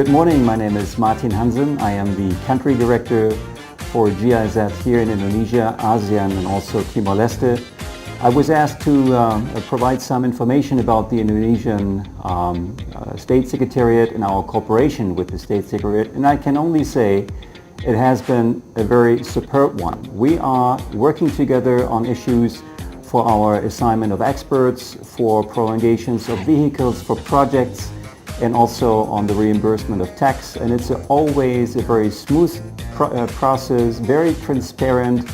Good morning, my name is Martin Hansen. I am the Country Director for GIZ here in Indonesia, ASEAN and also Timor-Leste. I was asked to provide some information about the Indonesian State Secretariat and our cooperation with the State Secretariat, and I can only say it has been a very superb one. We are working together on issues for our assignment of experts, for prolongations of vehicles, for projects, and also on the reimbursement of tax. And it's always a very smooth process, very transparent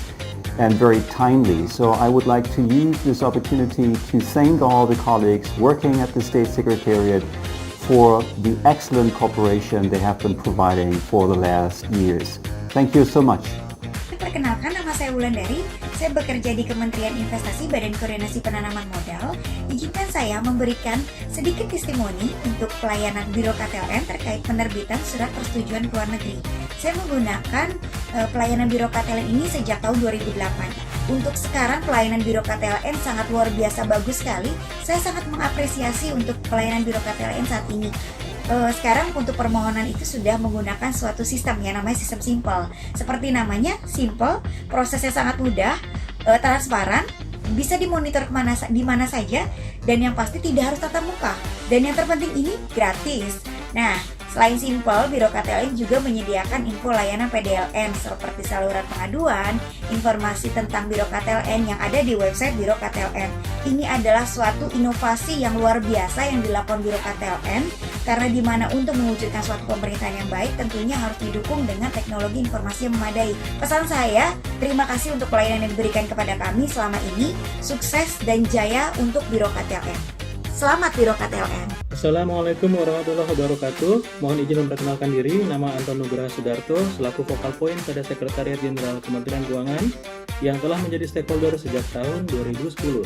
and very timely. So I would like to use this opportunity to thank all the colleagues working at the State Secretariat for the excellent cooperation they have been providing for the last years. Thank you so much. Perkenalkan, nama saya Wulandari. Saya bekerja di Kementerian Investasi Badan Koordinasi Penanaman Modal. Izinkan saya memberikan sedikit testimoni untuk pelayanan Biro KTLN terkait penerbitan surat persetujuan ke luar negeri. Saya menggunakan pelayanan Biro KTLN ini sejak tahun 2008. Untuk sekarang pelayanan Biro KTLN sangat luar biasa bagus sekali. Saya sangat mengapresiasi untuk pelayanan Biro KTLN saat ini. Sekarang untuk permohonan itu sudah menggunakan suatu sistem yang namanya sistem simple. Seperti namanya, simple, prosesnya sangat mudah, transparan, bisa dimonitor di mana saja, dan yang pasti tidak harus tatap muka. Dan yang terpenting ini gratis. Nah, selain simple, Biro KTLN juga menyediakan info layanan PDLN seperti saluran pengaduan, informasi tentang Biro KTLN yang ada di website Biro KTLN. Ini adalah suatu inovasi yang luar biasa yang dilakukan Biro KTLN, karena di mana untuk mewujudkan suatu pemerintahan yang baik tentunya harus didukung dengan teknologi informasi yang memadai. Pesan saya, terima kasih untuk pelayanan yang diberikan kepada kami selama ini. Sukses dan jaya untuk Biro KTLN. Selamat Biro KTLN. Assalamualaikum warahmatullahi wabarakatuh. Mohon izin memperkenalkan diri. Nama Anton Nugraha Sudarto selaku Focal Point pada Sekretariat Jenderal Kementerian Keuangan yang telah menjadi stakeholder sejak tahun 2010.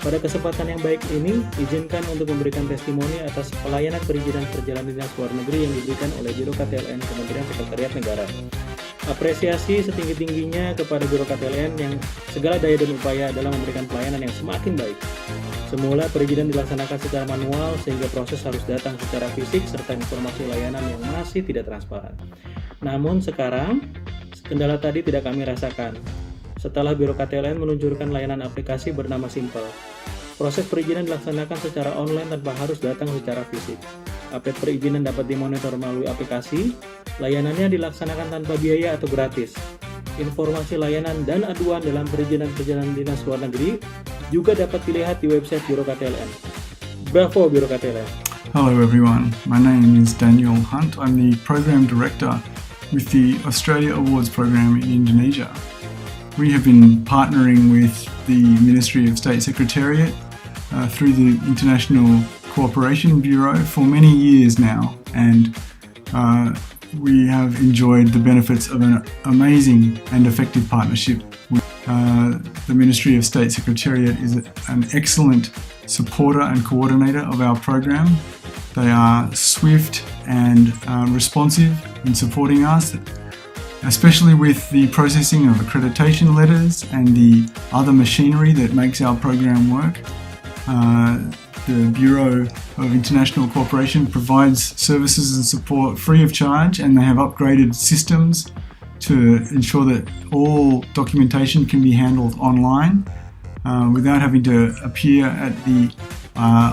Pada kesempatan yang baik ini, izinkan untuk memberikan testimoni atas pelayanan perizinan perjalanan dinas luar negeri yang diberikan oleh Biro KTLN Kementerian Sekretariat Negara. Apresiasi setinggi-tingginya kepada Biro KTLN yang segala daya dan upaya dalam memberikan pelayanan yang semakin baik. Semula perizinan dilaksanakan secara manual sehingga proses harus datang secara fisik serta informasi layanan yang masih tidak transparan. Namun sekarang, kendala tadi tidak kami rasakan. Setelah Biro KTLN meluncurkan layanan aplikasi bernama Simple, proses perizinan dilaksanakan secara online tanpa harus datang secara fisik. Update perizinan dapat dimonitor melalui aplikasi, layanannya dilaksanakan tanpa biaya atau gratis. Informasi layanan dan aduan dalam perizinan perjalanan dinas luar negeri juga dapat dilihat di website Biro KTLN. Bravo Biro KTLN! Hello everyone, my name is Daniel Hunt. I'm the Program Director with the Australia Awards Program in Indonesia. We have been partnering with the Ministry of State Secretariat through the International Cooperation Bureau for many years now, and we have enjoyed the benefits of an amazing and effective partnership with the Ministry of State Secretariat. Is an excellent supporter and coordinator of our program. They are swift and responsive in supporting us, especially with the processing of accreditation letters and the other machinery that makes our program work. The Bureau of International Cooperation provides services and support free of charge, and they have upgraded systems to ensure that all documentation can be handled online without having to appear at the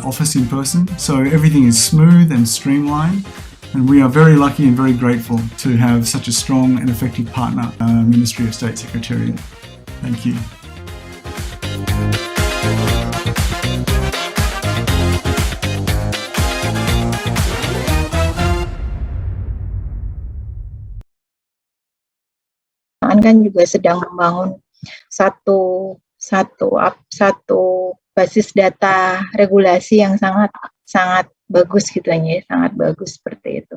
office in person. So everything is smooth and streamlined. And we are very lucky and very grateful to have such a strong and effective partner, Ministry of State Secretariat. Thank you. Kan juga sedang membangun satu basis data regulasi yang sangat bagus gitu ya, sangat bagus seperti itu.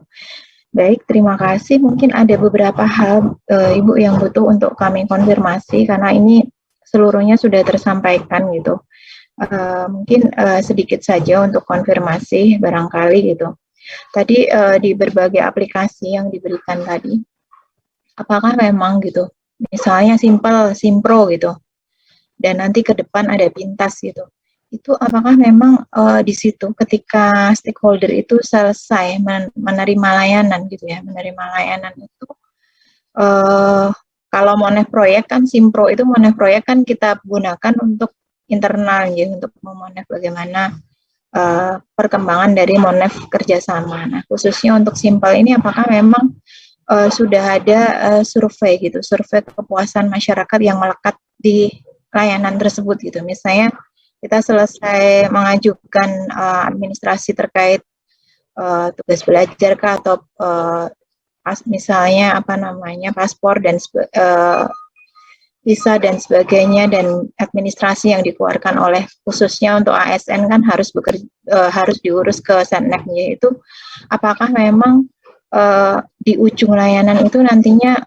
Baik, terima kasih. Mungkin ada beberapa hal Ibu yang butuh untuk kami konfirmasi karena ini seluruhnya sudah tersampaikan gitu. Mungkin sedikit saja untuk konfirmasi barangkali gitu. Tadi di berbagai aplikasi yang diberikan tadi, apakah memang gitu, misalnya Simpro gitu, dan nanti ke depan ada Pintas gitu. itu apakah memang di situ ketika stakeholder itu selesai menerima layanan gitu ya, menerima layanan itu kalau monef proyek kan Simpro itu monef proyek kan kita gunakan untuk internal ya, untuk memonef bagaimana perkembangan dari monef kerjasama. Nah khususnya untuk Simpel ini apakah memang sudah ada survei gitu, survei kepuasan masyarakat yang melekat di layanan tersebut gitu. Misalnya kita selesai mengajukan administrasi terkait tugas belajar kah, atau misalnya apa namanya paspor dan visa dan sebagainya, dan administrasi yang dikeluarkan oleh khususnya untuk ASN kan harus harus diurus ke Setnek, yaitu apakah memang di ujung layanan itu nantinya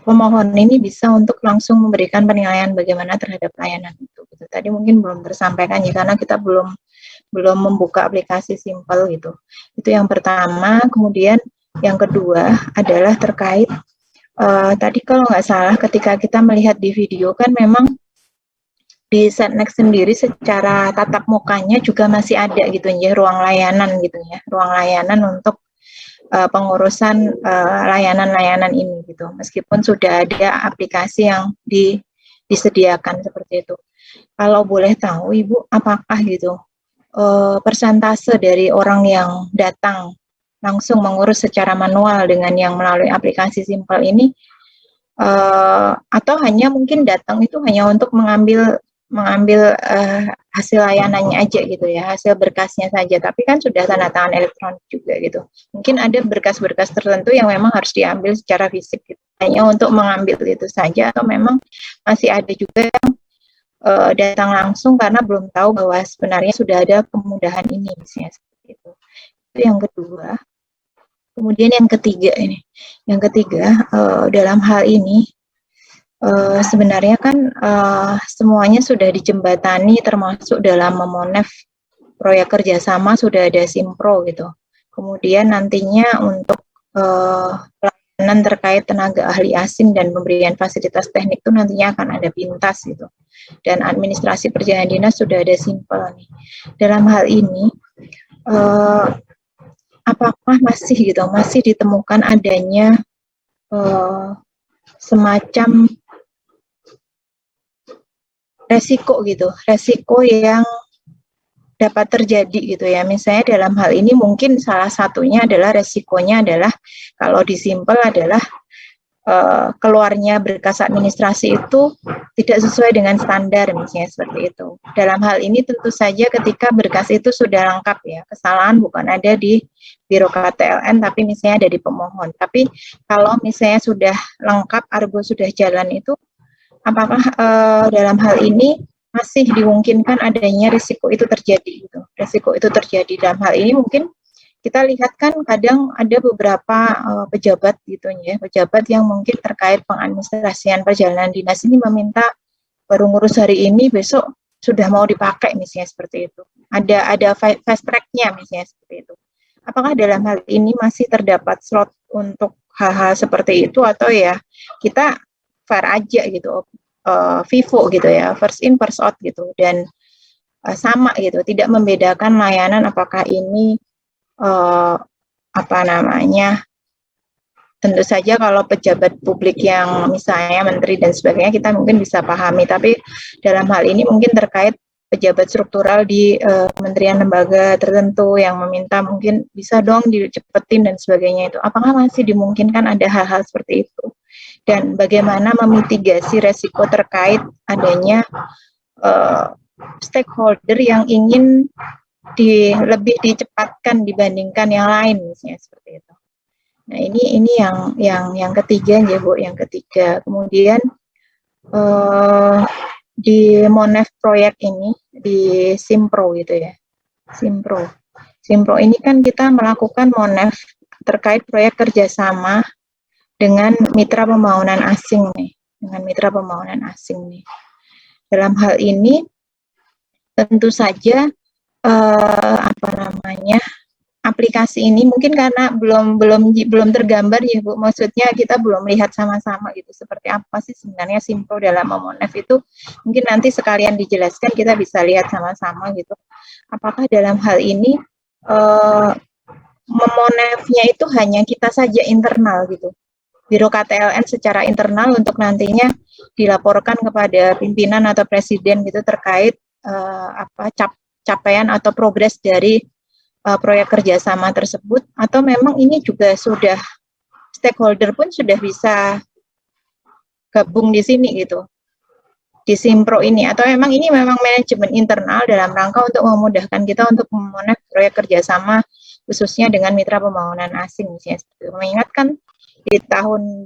pemohon ini bisa untuk langsung memberikan penilaian bagaimana terhadap layanan itu. Gitu. Tadi mungkin belum tersampaikan ya karena kita belum membuka aplikasi Simpel gitu. Itu yang pertama. Kemudian yang kedua adalah terkait tadi kalau nggak salah ketika kita melihat di video kan memang di Setnek sendiri secara tatap mukanya juga masih ada gitu ya ruang layanan gitu ya, ruang layanan untuk pengurusan layanan-layanan ini gitu. Meskipun sudah ada aplikasi yang disediakan seperti itu. Kalau boleh tahu Ibu, apakah gitu persentase dari orang yang datang langsung mengurus secara manual dengan yang melalui aplikasi Simpel ini, atau hanya mungkin datang itu hanya untuk mengambil hasil layanannya aja gitu ya, hasil berkasnya saja, tapi kan sudah tanda tangan elektronik juga gitu. Mungkin ada berkas-berkas tertentu yang memang harus diambil secara fisik gitu, hanya untuk mengambil itu saja, atau memang masih ada juga yang datang langsung karena belum tahu bahwa sebenarnya sudah ada kemudahan ini, misalnya seperti itu. Itu yang kedua. Kemudian yang ketiga ini, dalam hal ini sebenarnya kan semuanya sudah dijembatani, termasuk dalam memonef proyek kerjasama sudah ada Simpro gitu. Kemudian nantinya untuk pelayanan terkait tenaga ahli asing dan pemberian fasilitas teknik itu nantinya akan ada Pintas gitu. Dan administrasi perjalanan dinas sudah ada Simpel nih. Dalam hal ini apakah masih ditemukan adanya semacam resiko yang dapat terjadi gitu ya. Misalnya dalam hal ini mungkin salah satunya adalah resikonya adalah kalau di Simpel adalah keluarnya berkas administrasi itu tidak sesuai dengan standar, misalnya seperti itu. Dalam hal ini tentu saja ketika berkas itu sudah lengkap ya, kesalahan bukan ada di Biro KTLN tapi misalnya ada di pemohon. Tapi kalau misalnya sudah lengkap, argo sudah jalan itu, apakah dalam hal ini masih dimungkinkan adanya risiko itu terjadi gitu. Risiko itu terjadi dalam hal ini mungkin kita lihat kan kadang ada beberapa pejabat gitu ya, pejabat yang mungkin terkait pengadministrasian perjalanan dinas ini meminta baru ngurus hari ini besok sudah mau dipakai misalnya seperti itu. Ada fast track-nya misalnya seperti itu. Apakah dalam hal ini masih terdapat slot untuk hal-hal seperti itu atau ya kita fair aja gitu, FIFO gitu ya, first in first out gitu, dan sama gitu, tidak membedakan layanan apakah ini tentu saja kalau pejabat publik yang misalnya menteri dan sebagainya kita mungkin bisa pahami, tapi dalam hal ini mungkin terkait pejabat struktural di kementerian lembaga tertentu yang meminta mungkin bisa dong dicepetin dan sebagainya itu, apakah masih dimungkinkan ada hal-hal seperti itu, dan bagaimana memitigasi resiko terkait adanya stakeholder yang ingin lebih dicepatkan dibandingkan yang lain misalnya seperti itu. Nah ini yang ketiga ya Bu, yang ketiga. Kemudian di monef proyek ini di Simpro gitu ya, Simpro ini kan kita melakukan monef terkait proyek kerjasama dengan mitra pembangunan asing nih, Dalam hal ini tentu saja aplikasi ini mungkin karena belum tergambar ya Bu, maksudnya kita belum lihat sama-sama gitu seperti apa sih sebenarnya Simpro dalam memonef itu, mungkin nanti sekalian dijelaskan kita bisa lihat sama-sama gitu. Apakah dalam hal ini memonefnya itu hanya kita saja internal gitu, Biro KTLN secara internal untuk nantinya dilaporkan kepada pimpinan atau presiden gitu terkait capaian atau progres dari proyek kerjasama tersebut, atau memang ini juga sudah stakeholder pun sudah bisa gabung di sini gitu, di Simpro ini, atau memang ini memang manajemen internal dalam rangka untuk memudahkan kita untuk memonef proyek kerjasama khususnya dengan mitra pembangunan asing misalnya. Mengingatkan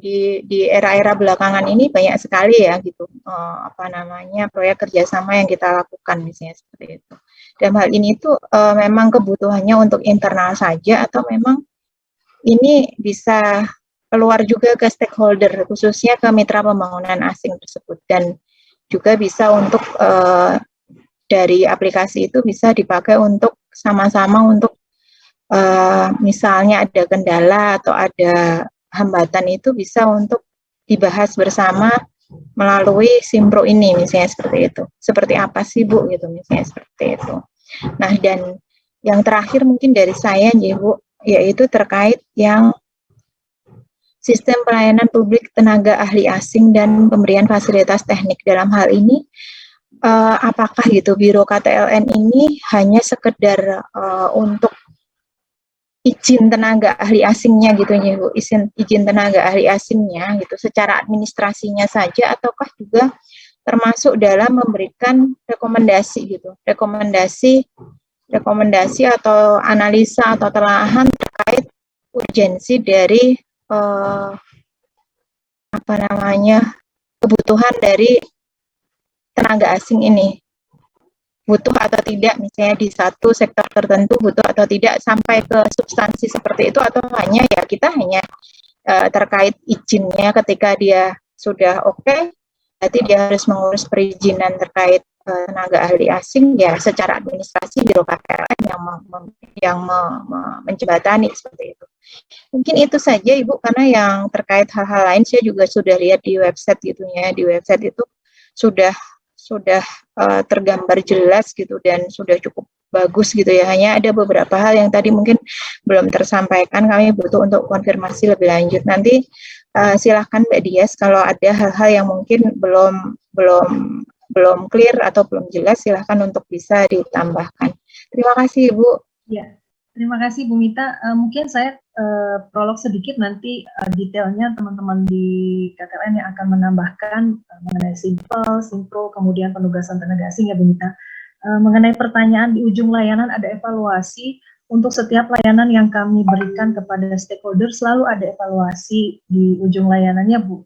di era-era belakangan ini banyak sekali ya gitu proyek kerjasama yang kita lakukan misalnya seperti itu. Dalam hal ini tuh memang kebutuhannya untuk internal saja atau memang ini bisa keluar juga ke stakeholder khususnya ke mitra pembangunan asing tersebut, dan juga bisa untuk dari aplikasi itu bisa dipakai untuk sama-sama untuk misalnya ada kendala atau ada hambatan itu bisa untuk dibahas bersama melalui Simpro ini misalnya seperti itu. Seperti apa sih Bu gitu misalnya seperti itu. Nah, dan yang terakhir mungkin dari saya ya Bu, yaitu terkait yang sistem pelayanan publik tenaga ahli asing dan pemberian fasilitas teknik. Dalam hal ini apakah gitu Biro KTLN ini hanya sekedar untuk izin tenaga ahli asingnya gitu ya Bu, izin tenaga ahli asingnya gitu secara administrasinya saja, ataukah juga termasuk dalam memberikan rekomendasi gitu, rekomendasi atau analisa atau telahan terkait urgensi dari kebutuhan dari tenaga asing ini, butuh atau tidak misalnya di satu sektor tertentu butuh atau tidak, sampai ke substansi seperti itu, atau hanya ya kita hanya terkait izinnya ketika dia sudah oke, berarti dia harus mengurus perizinan terkait tenaga ahli asing ya secara administrasi Biro KTLN yang menjembatani seperti itu. Mungkin itu saja Ibu, karena yang terkait hal-hal lain saya juga sudah lihat di website gitu ya, di website itu sudah tergambar jelas gitu dan sudah cukup bagus gitu ya. Hanya ada beberapa hal yang tadi mungkin belum tersampaikan, kami butuh untuk konfirmasi lebih lanjut. Nanti silahkan Mbak Dias kalau ada hal-hal yang mungkin belum clear atau belum jelas, silahkan untuk bisa ditambahkan. Terima kasih Ibu. Ya, terima kasih Bu Mita. Mungkin saya prolog sedikit, nanti detailnya teman-teman di KTLN yang akan menambahkan mengenai Simpro, kemudian penugasan tenaga asing ya Bu Mita. Mengenai pertanyaan di ujung layanan ada evaluasi, untuk setiap layanan yang kami berikan kepada stakeholder selalu ada evaluasi di ujung layanannya Bu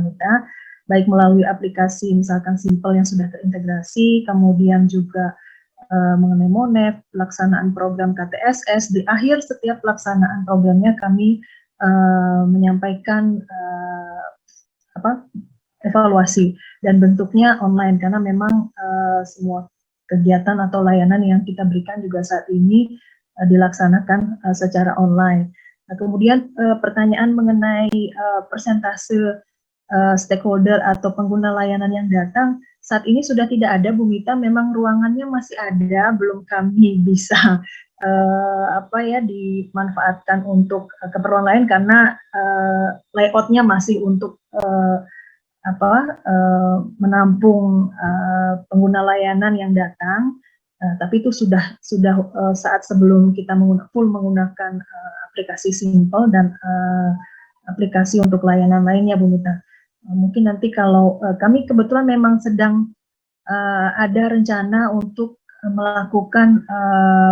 Mita, baik melalui aplikasi misalkan Simple yang sudah terintegrasi, kemudian juga mengenai MONEF, pelaksanaan program KTSS. Di akhir setiap pelaksanaan programnya kami menyampaikan evaluasi, dan bentuknya online karena memang semua kegiatan atau layanan yang kita berikan juga saat ini dilaksanakan secara online. Nah, kemudian pertanyaan mengenai persentase stakeholder atau pengguna layanan yang datang, saat ini sudah tidak ada Bu Mita, memang ruangannya masih ada, belum kami bisa dimanfaatkan untuk keperluan lain karena layoutnya masih untuk menampung pengguna layanan yang datang, tapi itu sudah saat sebelum kita full menggunakan aplikasi Simple dan aplikasi untuk layanan lainnya Bu Mita. Mungkin nanti kalau kami kebetulan memang sedang ada rencana untuk melakukan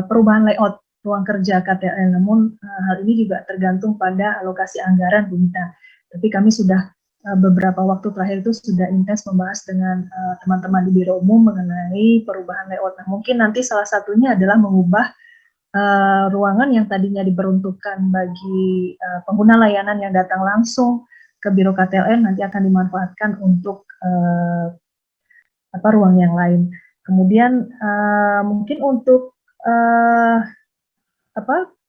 perubahan layout ruang kerja KTLN, namun hal ini juga tergantung pada alokasi anggaran Bu Mita. Tapi kami sudah beberapa waktu terakhir itu sudah intens membahas dengan teman-teman di Biro Umum mengenai perubahan layout. Nah, mungkin nanti salah satunya adalah mengubah ruangan yang tadinya diperuntukkan bagi pengguna layanan yang datang langsung ke Biro KTLN nanti akan dimanfaatkan untuk ruang yang lain. Kemudian mungkin untuk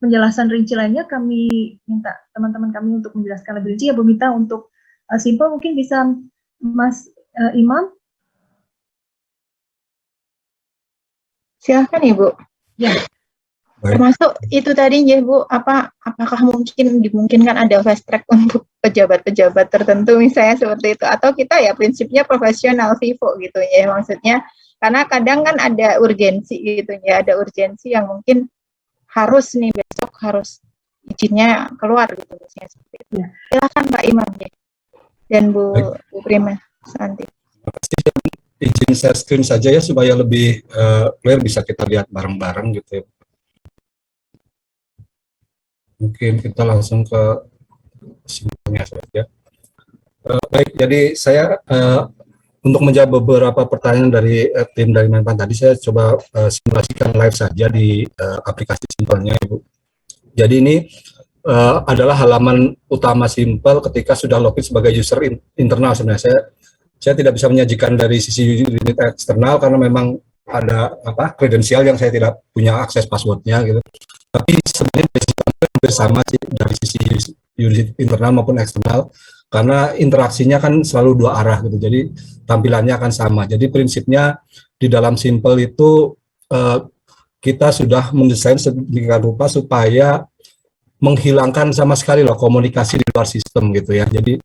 penjelasan rinci lainnya kami minta teman-teman kami untuk menjelaskan lebih rinci. Ya Bu Mita, untuk simpel mungkin bisa Mas Imam. Silahkan Ibu. Ya. Termasuk itu tadi ya Bu, apakah mungkin dimungkinkan ada fast track untuk pejabat-pejabat tertentu misalnya seperti itu, atau kita ya prinsipnya profesional vivo gitu ya, maksudnya karena kadang kan ada urgensi gitu ya, ada urgensi yang mungkin harus nih besok harus izinnya keluar gitu misalnya seperti itu. Ya. Silakan Pak Imam ya. Dan Bu Prima Santi. Izin share screen saja ya supaya lebih clear, bisa kita lihat bareng-bareng gitu ya. Mungkin kita langsung ke simpelnya saja. Baik, jadi saya untuk menjawab beberapa pertanyaan dari tim dari Menpan tadi, saya coba simulasikan live saja di aplikasi simpelnya, Ibu. Jadi ini adalah halaman utama Simpel ketika sudah login sebagai user internal. Sebenarnya saya tidak bisa menyajikan dari sisi unit eksternal karena memang ada kredensial yang saya tidak punya akses passwordnya gitu. Tapi sebenarnya hampir sama sih dari sisi unit internal maupun eksternal, karena interaksinya kan selalu dua arah gitu, jadi tampilannya akan sama. Jadi prinsipnya di dalam Simpel itu kita sudah mendesain sedemikian rupa supaya menghilangkan sama sekali loh komunikasi di luar sistem gitu ya. Jadi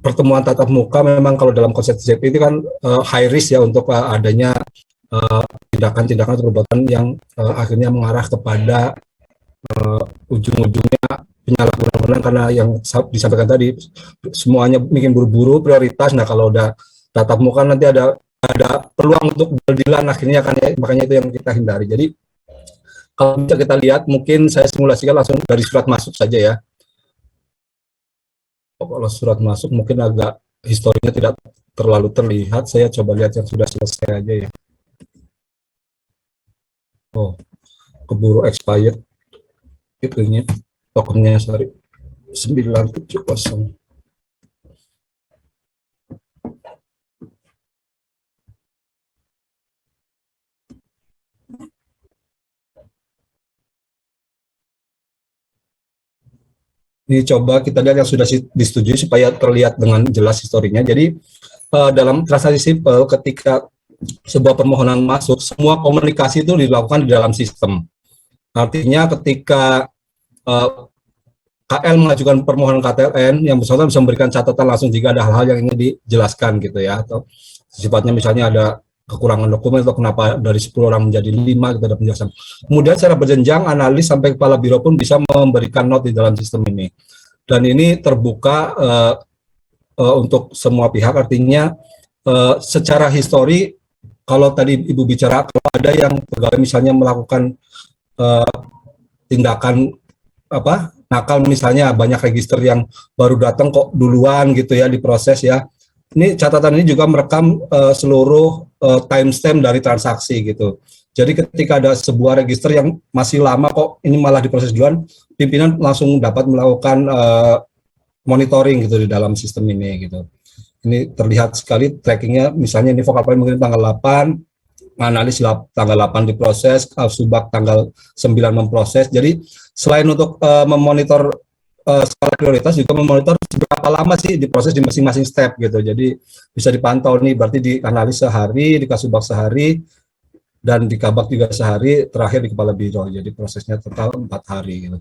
pertemuan tatap muka memang kalau dalam konsep CP itu kan high risk ya untuk adanya tindakan-tindakan atau perbuatan yang akhirnya mengarah kepada ujung-ujungnya penyalahgunaan, karena yang disampaikan tadi semuanya bikin buru-buru prioritas. Nah kalau udah tatap muka nanti ada peluang untuk berdilan akhirnya kan ya, makanya itu yang kita hindari. Jadi kalau bisa kita lihat, mungkin saya simulasikan langsung dari surat masuk saja ya. Kalau surat masuk mungkin agak historinya tidak terlalu terlihat, saya coba lihat yang sudah selesai aja ya. Oh, keburu expired. Itunya tokennya, sorry, 970. Ini coba kita lihat yang sudah disetujui supaya terlihat dengan jelas historinya. Jadi dalam transaksi Simpel ketika sebuah permohonan masuk, semua komunikasi itu dilakukan di dalam sistem. Artinya ketika KL mengajukan permohonan KTLN, yang bersangkutan bisa memberikan catatan langsung jika ada hal-hal yang ingin dijelaskan gitu ya, atau sifatnya misalnya ada kekurangan dokumen atau kenapa dari 10 orang menjadi 5, kita ada penjelasan. Kemudian secara berjenjang analis sampai kepala biro pun bisa memberikan note di dalam sistem ini. Dan ini terbuka untuk semua pihak, artinya secara histori, kalau tadi Ibu bicara, kalau ada yang pegawai misalnya melakukan tindakan nakal, misalnya banyak register yang baru datang kok duluan gitu ya diproses ya. Ini catatan ini juga merekam seluruh timestamp dari transaksi gitu. Jadi ketika ada sebuah register yang masih lama kok ini malah diproses duluan, pimpinan langsung dapat melakukan monitoring gitu di dalam sistem ini gitu. Ini terlihat sekali trackingnya, misalnya ini vokal point mungkin tanggal 8, analis tanggal 8 diproses, subak tanggal 9 memproses. Jadi selain untuk memonitor skala prioritas, juga memonitor berapa lama sih diproses di masing-masing step gitu. Jadi bisa dipantau nih, berarti di analis sehari, di kasubag sehari, dan di kabak juga sehari, terakhir di kepala biro. Jadi prosesnya total 4 hari gitu.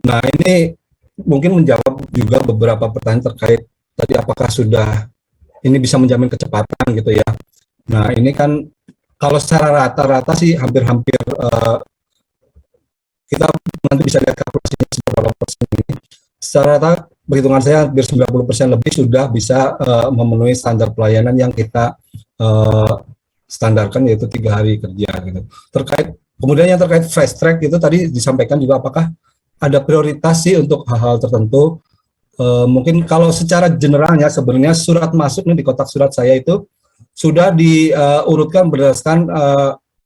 Nah ini mungkin menjawab juga beberapa pertanyaan terkait tadi apakah sudah ini bisa menjamin kecepatan gitu ya. Nah ini kan kalau secara rata-rata sih hampir-hampir kita nanti bisa lihat kalkulasinya seberapa persen ini. Secara rata perhitungan saya hampir 90% lebih sudah bisa memenuhi standar pelayanan yang kita standarkan, yaitu 3 hari kerja gitu. Kemudian yang terkait fast track itu tadi disampaikan juga, apakah ada prioritas sih untuk hal-hal tertentu. Mungkin kalau secara generalnya sebenarnya surat masuk nih di kotak surat saya itu sudah diurutkan berdasarkan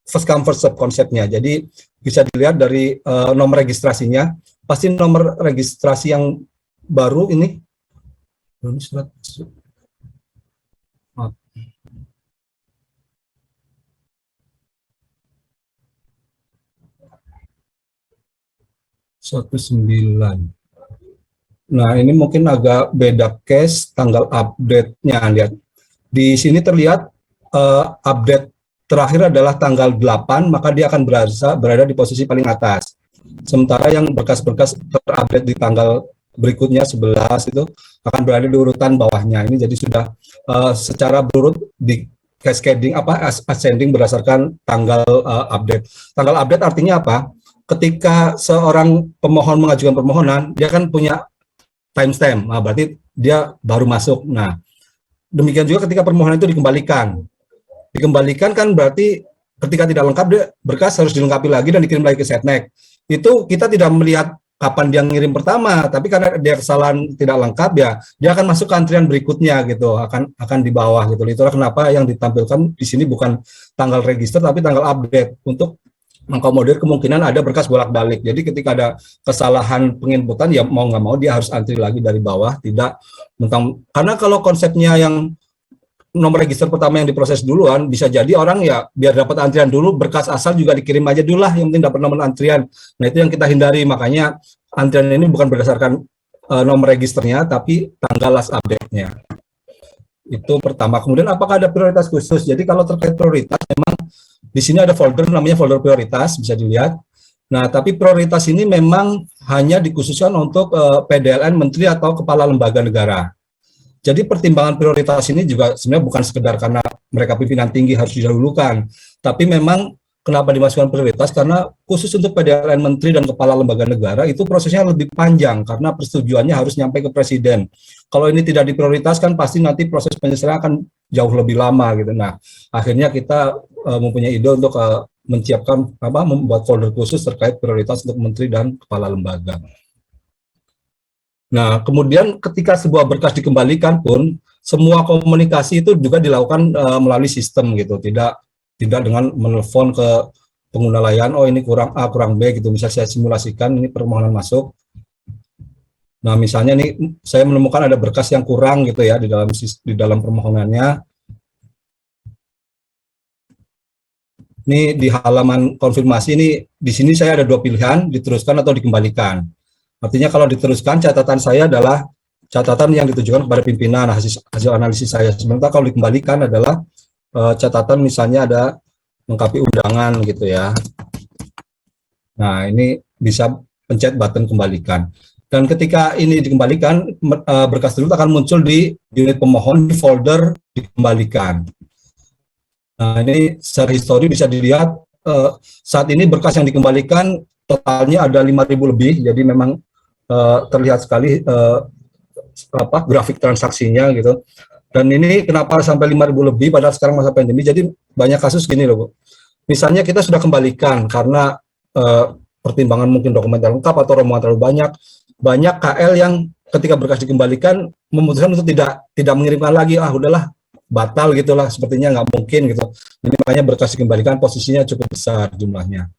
first come first serve konsepnya. Jadi bisa dilihat dari nomor registrasinya, pasti nomor registrasi yang baru ini surat masuk. Nah, ini mungkin agak beda case tanggal update-nya. Lihat. Di sini terlihat update terakhir adalah tanggal 8, maka dia akan berada di posisi paling atas. Sementara yang berkas-berkas terupdate di tanggal berikutnya 11 itu akan berada di urutan bawahnya. Ini jadi sudah secara berurut di cascading ascending berdasarkan tanggal update. Tanggal update artinya apa? Ketika seorang pemohon mengajukan permohonan, dia kan punya timestamp. Nah, berarti dia baru masuk. Nah, demikian juga ketika permohonan itu dikembalikan. Dikembalikan kan berarti ketika tidak lengkap, berkas harus dilengkapi lagi dan dikirim lagi ke Setnek. Itu kita tidak melihat kapan dia ngirim pertama, tapi karena dia kesalahan tidak lengkap, ya dia akan masuk ke antrian berikutnya gitu, akan di bawah gitu. Itulah kenapa yang ditampilkan di sini bukan tanggal register tapi tanggal update untuk mengakomodir kemungkinan ada berkas bolak-balik. Jadi ketika ada kesalahan penginputan, ya mau nggak mau dia harus antri lagi dari bawah, tidak mentang. Karena kalau konsepnya yang nomor register pertama yang diproses duluan, bisa jadi orang ya biar dapat antrian dulu, berkas asal juga dikirim aja dulu lah, yang penting dapat nomor antrian. Nah, itu yang kita hindari, makanya antrian ini bukan berdasarkan nomor registernya, tapi tanggal last update-nya. Itu pertama. Kemudian apakah ada prioritas khusus? Jadi kalau terkait prioritas, memang di sini ada folder namanya folder prioritas, bisa dilihat. Nah, tapi prioritas ini memang hanya dikhususkan untuk PDLN, menteri atau kepala lembaga negara. Jadi pertimbangan prioritas ini juga sebenarnya bukan sekedar karena mereka pimpinan tinggi harus didahulukan, tapi memang kenapa dimasukkan prioritas, karena khusus untuk PDLN menteri dan kepala lembaga negara itu prosesnya lebih panjang karena persetujuannya harus nyampe ke presiden. Kalau ini tidak diprioritaskan pasti nanti proses penyelesaian akan jauh lebih lama gitu. Nah, akhirnya kita mempunyai ide untuk membuat folder khusus terkait prioritas untuk menteri dan kepala lembaga. Nah, kemudian ketika sebuah berkas dikembalikan pun semua komunikasi itu juga dilakukan melalui sistem gitu, tidak dengan menelpon ke pengguna layanan, oh ini kurang A, kurang B gitu. Bisa saya simulasikan ini permohonan masuk. Nah, misalnya nih saya menemukan ada berkas yang kurang gitu ya di dalam permohonannya. Ini di halaman konfirmasi ini, di sini saya ada dua pilihan, diteruskan atau dikembalikan. Artinya kalau diteruskan, catatan saya adalah catatan yang ditujukan kepada pimpinan, hasil analisis saya. Sementara kalau dikembalikan adalah catatan misalnya ada melengkapi undangan gitu ya. Nah, ini bisa pencet button kembalikan. Dan ketika ini dikembalikan, berkas tersebut akan muncul di unit pemohon di folder dikembalikan. Nah, ini secara histori bisa dilihat saat ini berkas yang dikembalikan totalnya ada 5.000 lebih, jadi memang terlihat sekali grafik transaksinya gitu. Dan ini kenapa sampai 5.000 lebih padahal sekarang masa pandemi, jadi banyak kasus gini loh Bu. Misalnya kita sudah kembalikan karena pertimbangan mungkin dokumen terlalu lengkap atau rombongan terlalu banyak KL yang ketika berkas dikembalikan memutuskan untuk tidak mengirimkan lagi, udahlah batal gitulah, sepertinya nggak mungkin gitu. Ini makanya berkas dikembalikan posisinya cukup besar jumlahnya.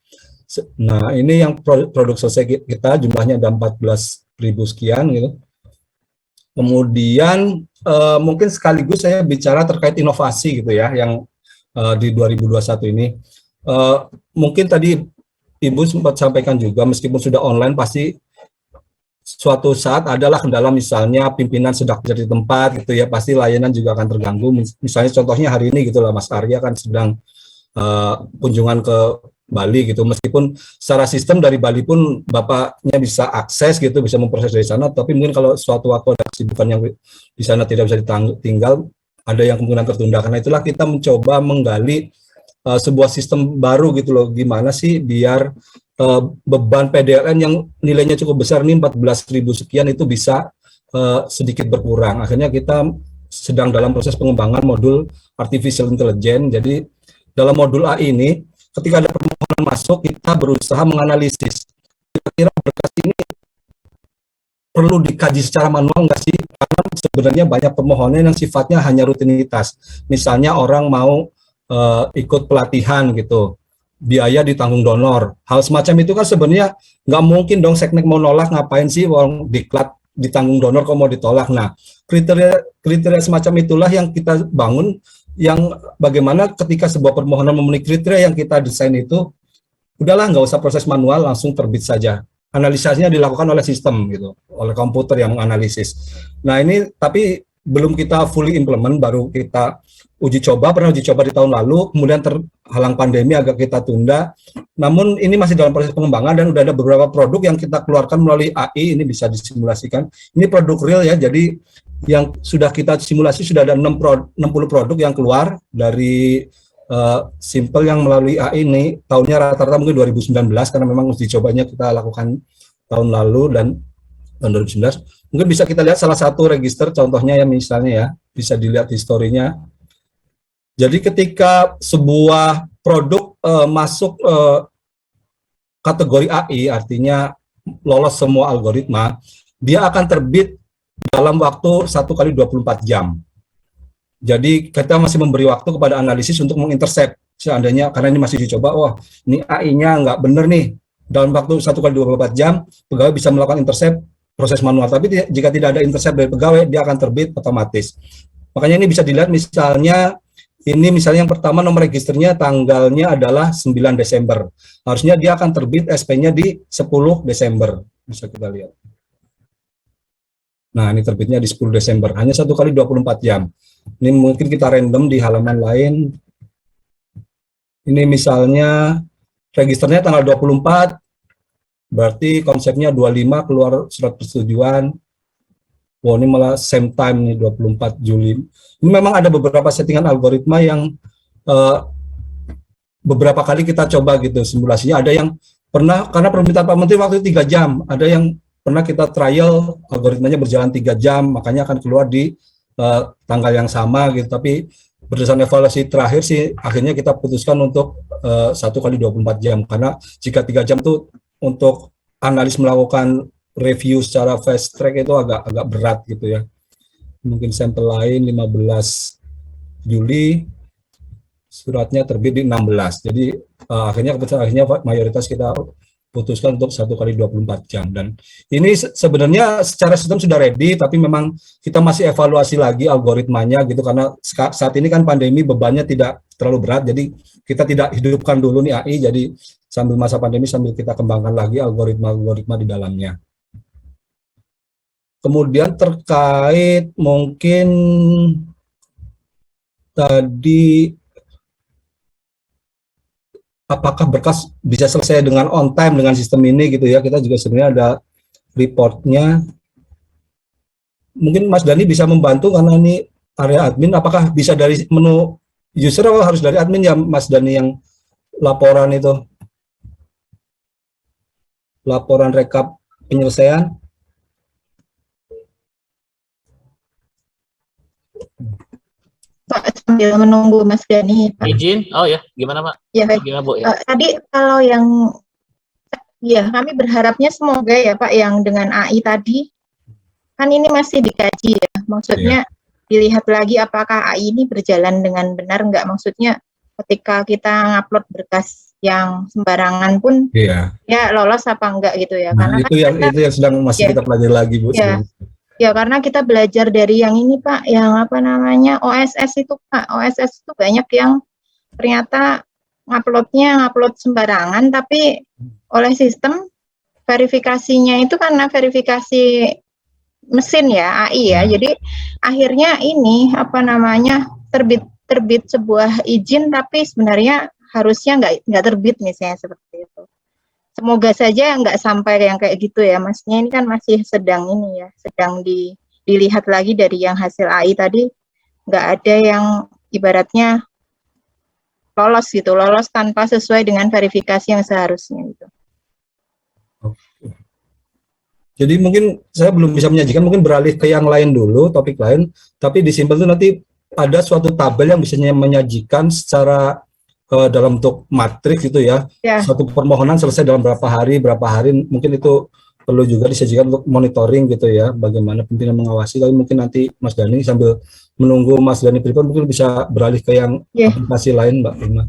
Nah, ini yang produk selesai kita jumlahnya ada 14.000 sekian gitu. Kemudian mungkin sekaligus saya bicara terkait inovasi gitu ya, yang di 2021 ini. Mungkin tadi Ibu sempat sampaikan juga, meskipun sudah online pasti suatu saat adalah kendala, misalnya pimpinan sedang jadi tempat gitu ya, pasti layanan juga akan terganggu. Misalnya contohnya hari ini gitulah, Mas Arya kan sedang kunjungan ke Bali gitu, meskipun secara sistem dari Bali pun Bapaknya bisa akses gitu, bisa memproses dari sana, tapi mungkin kalau suatu waktu ada kesibukan yang di sana tidak bisa ditinggal, ada yang kemungkinan tertunda. Karena itulah kita mencoba menggali sebuah sistem baru gitu loh, gimana sih biar beban PDLN yang nilainya cukup besar nih 14.000 sekian itu bisa sedikit berkurang. Akhirnya kita sedang dalam proses pengembangan modul artificial intelligence. Jadi dalam modul A ini ketika ada permohonan masuk, kita berusaha menganalisis kira-kira berkas ini perlu dikaji secara manual nggak sih? Karena sebenarnya banyak permohonan yang sifatnya hanya rutinitas. Misalnya orang mau ikut pelatihan gitu, biaya ditanggung donor. Hal semacam itu kan sebenarnya nggak mungkin dong Seknek mau nolak, ngapain sih orang diklat ditanggung donor kok mau ditolak. Nah, kriteria semacam itulah yang kita bangun, yang bagaimana ketika sebuah permohonan memenuhi kriteria yang kita desain itu, udahlah nggak usah proses manual, langsung terbit saja. analisisnya dilakukan oleh sistem gitu, oleh komputer yang menganalisis. Nah ini tapi belum kita fully implement, baru kita uji coba, pernah uji coba di tahun lalu, kemudian terhalang pandemi agak kita tunda. Namun ini masih dalam proses pengembangan dan udah ada beberapa produk yang kita keluarkan melalui AI, ini bisa disimulasikan. Ini produk real ya, jadi yang sudah kita simulasi sudah ada 60 produk yang keluar dari Simple yang melalui AI ini. Tahunnya rata-rata mungkin 2019 karena memang uji cobanya kita lakukan tahun lalu dan tahun 2019. Mungkin bisa kita lihat salah satu register contohnya ya, misalnya ya, bisa dilihat historinya. Jadi ketika sebuah produk masuk kategori AI, artinya lolos semua algoritma, dia akan terbit dalam waktu 1 kali 24 jam. Jadi kita masih memberi waktu kepada analisis untuk mengintercept. Seandainya, karena ini masih dicoba, wah ini AI-nya nggak bener nih, dalam waktu 1 kali 24 jam, pegawai bisa melakukan intercept proses manual. Tapi jika tidak ada intercept dari pegawai, dia akan terbit otomatis. Makanya ini bisa dilihat misalnya, ini misalnya yang pertama nomor registernya tanggalnya adalah 9 Desember. Harusnya dia akan terbit SP-nya di 10 Desember. Bisa kita lihat. Nah, ini terbitnya di 10 Desember. Hanya 1 kali 24 jam. Ini mungkin kita random di halaman lain. Ini misalnya registernya tanggal 24, berarti konsepnya 25 keluar surat persetujuan. Wow, ini malah same time nih, 24 Juli. Ini memang ada beberapa settingan algoritma yang beberapa kali kita coba gitu simulasinya. Ada yang pernah, karena permintaan Pak Menteri waktu itu 3 jam, ada yang pernah kita trial algoritmanya berjalan 3 jam, makanya akan keluar di tanggal yang sama gitu. Tapi berdasarkan evaluasi terakhir sih akhirnya kita putuskan untuk 1 kali 24 jam, karena jika 3 jam tuh untuk analis melakukan review secara fast track itu agak berat gitu ya. Mungkin sampel lain 15 Juli, suratnya terbit di 16. Jadi akhirnya mayoritas kita putuskan untuk 1 kali 24 jam. Dan ini sebenarnya secara sistem sudah ready, tapi memang kita masih evaluasi lagi algoritmanya gitu, karena saat ini kan pandemi bebannya tidak terlalu berat, jadi kita tidak hidupkan dulu nih AI, jadi sambil masa pandemi sambil kita kembangkan lagi algoritma di dalamnya. Kemudian terkait mungkin tadi apakah berkas bisa selesai dengan on time dengan sistem ini gitu ya, kita juga sebenarnya ada reportnya. Mungkin Mas Dani bisa membantu karena ini area admin, apakah bisa dari menu user atau harus dari admin ya Mas Dani yang laporan itu? Laporan rekap penyelesaian. Pak, sambil menunggu Mas Dani, Pak. Izin, oh ya, gimana Pak? Ya, baik. Gimana Bu? Ya? Tadi kalau yang, ya kami berharapnya semoga ya Pak, yang dengan AI tadi, kan ini masih dikaji ya, maksudnya dilihat lagi apakah AI ini berjalan dengan benar nggak, maksudnya ketika kita ngupload berkas yang sembarangan pun, ya lolos apa enggak gitu ya. Nah, karena itu yang sedang masih kita pelajari lagi Bu. Ya, karena kita belajar dari yang ini Pak, yang apa namanya OSS itu Pak, OSS itu banyak yang ternyata ngupload sembarangan, tapi oleh sistem verifikasinya itu karena verifikasi mesin ya, AI ya, jadi akhirnya ini apa namanya terbit sebuah izin, tapi sebenarnya harusnya nggak terbit misalnya seperti itu. Semoga saja nggak sampai yang kayak gitu ya, maksudnya ini kan masih sedang ini ya, sedang dilihat lagi dari yang hasil AI tadi, nggak ada yang ibaratnya lolos tanpa sesuai dengan verifikasi yang seharusnya gitu. Jadi mungkin saya belum bisa menyajikan, mungkin beralih ke yang lain dulu, topik lain, tapi di Simple itu nanti ada suatu tabel yang bisa menyajikan secara dalam bentuk matriks gitu ya. Satu permohonan selesai dalam berapa hari, mungkin itu perlu juga disajikan untuk monitoring gitu ya, bagaimana pimpinan mengawasi. Tapi mungkin nanti Mas Dani sambil menunggu Mas Dani prepare mungkin bisa beralih ke yang aplikasi lain Mbak Prima.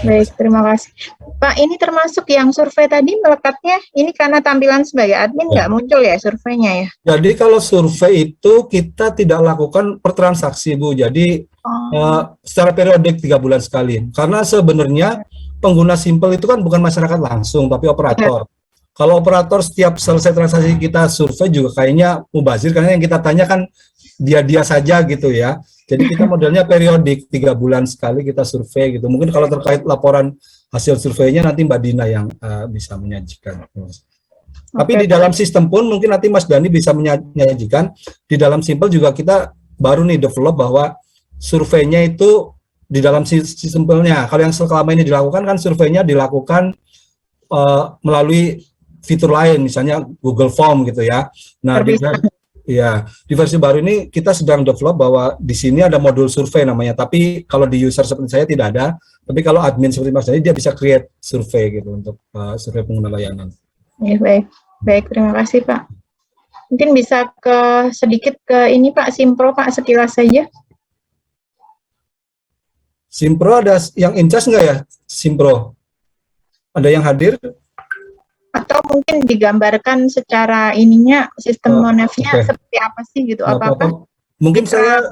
Baik, terima kasih Pak. Ini termasuk yang survei tadi melekatnya, ini karena tampilan sebagai admin nggak muncul ya surveinya ya? Jadi kalau survei itu kita tidak lakukan per transaksi Bu, jadi secara periodik 3 bulan sekali. Karena sebenarnya pengguna Simple itu kan bukan masyarakat langsung, tapi operator. Kalau operator setiap selesai transaksi kita survei juga kayaknya mubazir, karena yang kita tanya kan dia saja gitu ya. Jadi kita modelnya periodik, 3 bulan sekali kita survei gitu. Mungkin kalau terkait laporan hasil surveinya nanti Mbak Dina yang bisa menyajikan. Tapi di dalam sistem pun mungkin nanti Mas Dani bisa menyajikan. Di dalam Simple juga kita baru nih develop bahwa surveinya itu di dalam Simple-nya. Kalau yang selama ini dilakukan kan surveinya dilakukan melalui fitur lain, misalnya Google Form gitu ya. Nah, di versi baru ini kita sedang develop bahwa di sini ada modul survei namanya. Tapi kalau di user seperti saya tidak ada. Tapi kalau admin seperti Mas Dani dia bisa create survei gitu untuk survei pengguna layanan. Ya, baik, terima kasih Pak. Mungkin bisa sedikit ke ini Pak, Simpro Pak, sekilas saja. Simpro ada yang in charge nggak ya? Simpro ada yang hadir? Atau mungkin digambarkan secara ininya sistem monefnya seperti apa sih gitu, apa-apa? Mungkin saya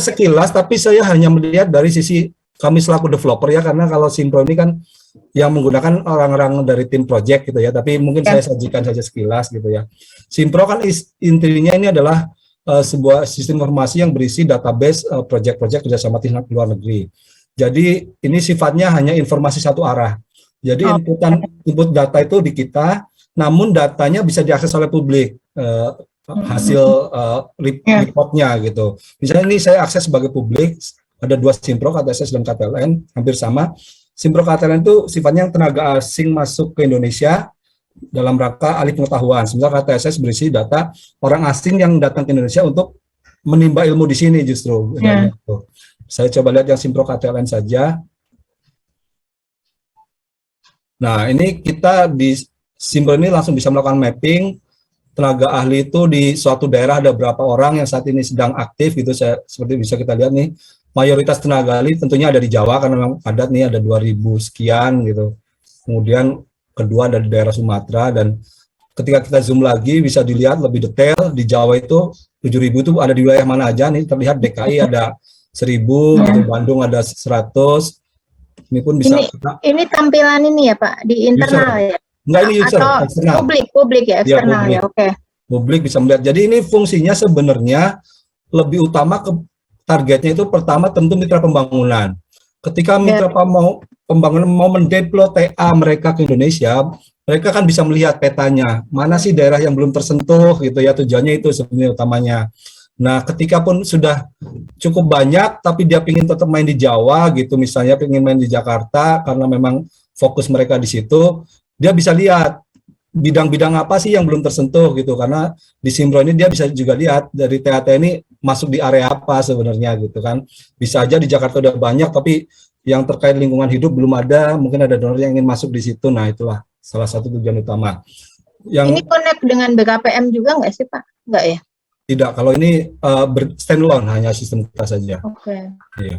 sekilas, tapi saya hanya melihat dari sisi kami selaku developer ya, karena kalau Simpro ini kan yang menggunakan orang-orang dari tim project gitu ya, tapi mungkin saya sajikan saja sekilas gitu ya. Simpro kan intinya ini adalah sebuah sistem informasi yang berisi database project-project kerjasama tim luar negeri. Jadi ini sifatnya hanya informasi satu arah. Jadi input data itu di kita, namun datanya bisa diakses oleh publik, hasil reportnya gitu. Misalnya ini saya akses sebagai publik, ada 2 Simpro, KTSS dan KTLN, hampir sama. Simpro KTLN itu sifatnya yang tenaga asing masuk ke Indonesia dalam rangka alih pengetahuan. Sementara KTSS berisi data orang asing yang datang ke Indonesia untuk menimba ilmu di sini justru. Saya coba lihat yang Simpro KTLN saja. Nah, ini kita di Simpro ini langsung bisa melakukan mapping tenaga ahli itu di suatu daerah ada berapa orang yang saat ini sedang aktif gitu. Seperti bisa kita lihat nih, mayoritas tenaga ahli tentunya ada di Jawa karena memang padat nih, ada 2000 sekian gitu. Kemudian kedua ada di daerah Sumatera, dan ketika kita zoom lagi bisa dilihat lebih detail di Jawa itu 7.000 itu ada di wilayah mana aja nih, terlihat DKI ada 1.000, gitu, Bandung ada 100. Ini pun bisa ini tampilan ini ya Pak di internal user. Ya. Enggak, ini user atau eksternal. Publik ya, eksternal ya, oke. Publik bisa melihat. Jadi ini fungsinya sebenarnya lebih utama ke targetnya itu pertama tentu mitra pembangunan. Ketika mitra pembangunan mau mendeploy TA mereka ke Indonesia, mereka kan bisa melihat petanya, mana sih daerah yang belum tersentuh gitu ya, tujuannya itu sebenarnya utamanya. Nah, ketika pun sudah cukup banyak, tapi dia ingin tetap main di Jawa gitu, misalnya ingin main di Jakarta, karena memang fokus mereka di situ, dia bisa lihat bidang-bidang apa sih yang belum tersentuh gitu, karena di Simpro ini dia bisa juga lihat dari TAT ini masuk di area apa sebenarnya gitu kan. Bisa aja di Jakarta udah banyak, tapi yang terkait lingkungan hidup belum ada, mungkin ada donor yang ingin masuk di situ. Nah, itulah salah satu tujuan utama. Ini connect dengan BKPM juga nggak sih Pak? Nggak ya? Tidak, kalau ini standalone, hanya sistem kita saja. Oke. Iya.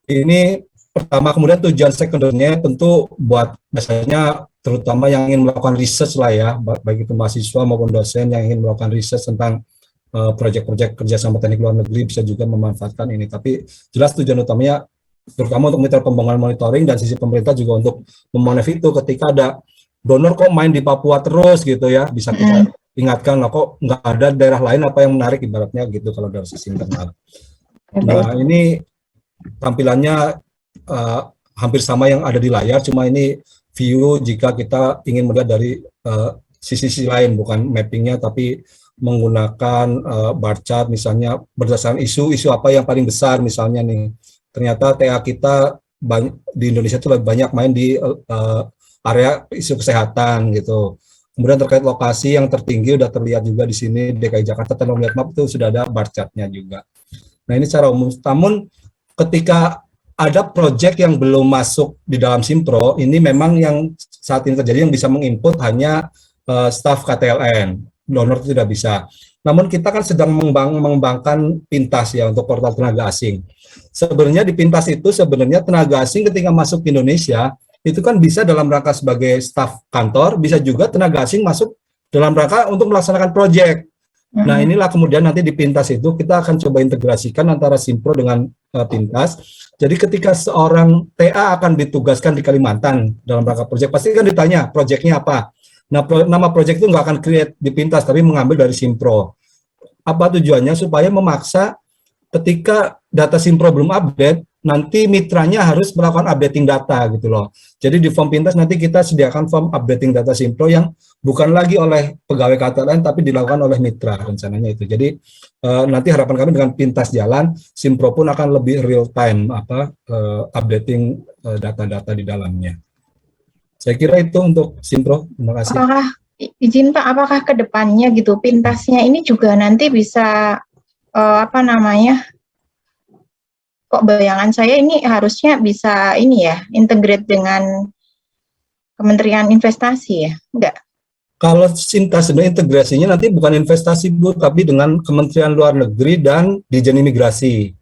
Ini pertama, kemudian tujuan sekundernya tentu buat biasanya terutama yang ingin melakukan research lah ya, baik itu mahasiswa maupun dosen yang ingin melakukan research tentang proyek-proyek kerjasama teknik luar negeri bisa juga memanfaatkan ini. Tapi jelas tujuan utamanya terutama untuk mitra pembangunan monitoring, dan sisi pemerintah juga untuk memonitor itu ketika ada donor kok main di Papua terus gitu ya, bisa kita ingatkan lah, kok nggak ada daerah lain apa yang menarik ibaratnya gitu kalau dari sisi internal. Nah, ini tampilannya hampir sama yang ada di layar, cuma ini view jika kita ingin melihat dari sisi lain, bukan mappingnya tapi menggunakan bar chart misalnya berdasarkan isu apa yang paling besar misalnya nih. Ternyata TA kita di Indonesia itu lebih banyak main di area isu kesehatan gitu. Kemudian terkait lokasi yang tertinggi udah terlihat juga di sini DKI Jakarta, kalau melihat map itu sudah ada bar chart-nya juga. Nah, ini secara umum. Namun ketika ada proyek yang belum masuk di dalam Simpro, ini memang yang saat ini terjadi yang bisa menginput hanya staf KTLN, donor itu tidak bisa. Namun kita kan sedang mengembangkan Pintas ya untuk portal tenaga asing. Sebenarnya di Pintas itu sebenarnya tenaga asing ketika masuk ke Indonesia itu kan bisa dalam rangka sebagai staf kantor, bisa juga tenaga asing masuk dalam rangka untuk melaksanakan proyek. Nah, inilah kemudian nanti di Pintas itu kita akan coba integrasikan antara Simpro dengan Pintas. Jadi ketika seorang TA akan ditugaskan di Kalimantan dalam rangka proyek, pasti kan ditanya proyeknya apa. Nah, nama proyek itu nggak akan create di Pintas, tapi mengambil dari Simpro. Apa tujuannya? Supaya memaksa ketika data Simpro belum update, nanti mitranya harus melakukan updating data gitu loh. Jadi di form Pintas nanti kita sediakan form updating data Simpro yang bukan lagi oleh pegawai KTLN tapi dilakukan oleh mitra rencananya itu. Jadi nanti harapan kami dengan Pintas jalan, Simpro pun akan lebih real time updating data-data di dalamnya. Saya kira itu untuk Simpro. Terima kasih. Apakah izin Pak, apakah ke depannya gitu Pintasnya ini juga nanti bisa kok bayangan saya ini harusnya bisa ini ya, integrate dengan Kementerian Investasi ya? Enggak? Kalau Sintas sebenarnya integrasinya nanti bukan investasi Bu, tapi dengan Kementerian Luar Negeri dan Dijen Imigrasi.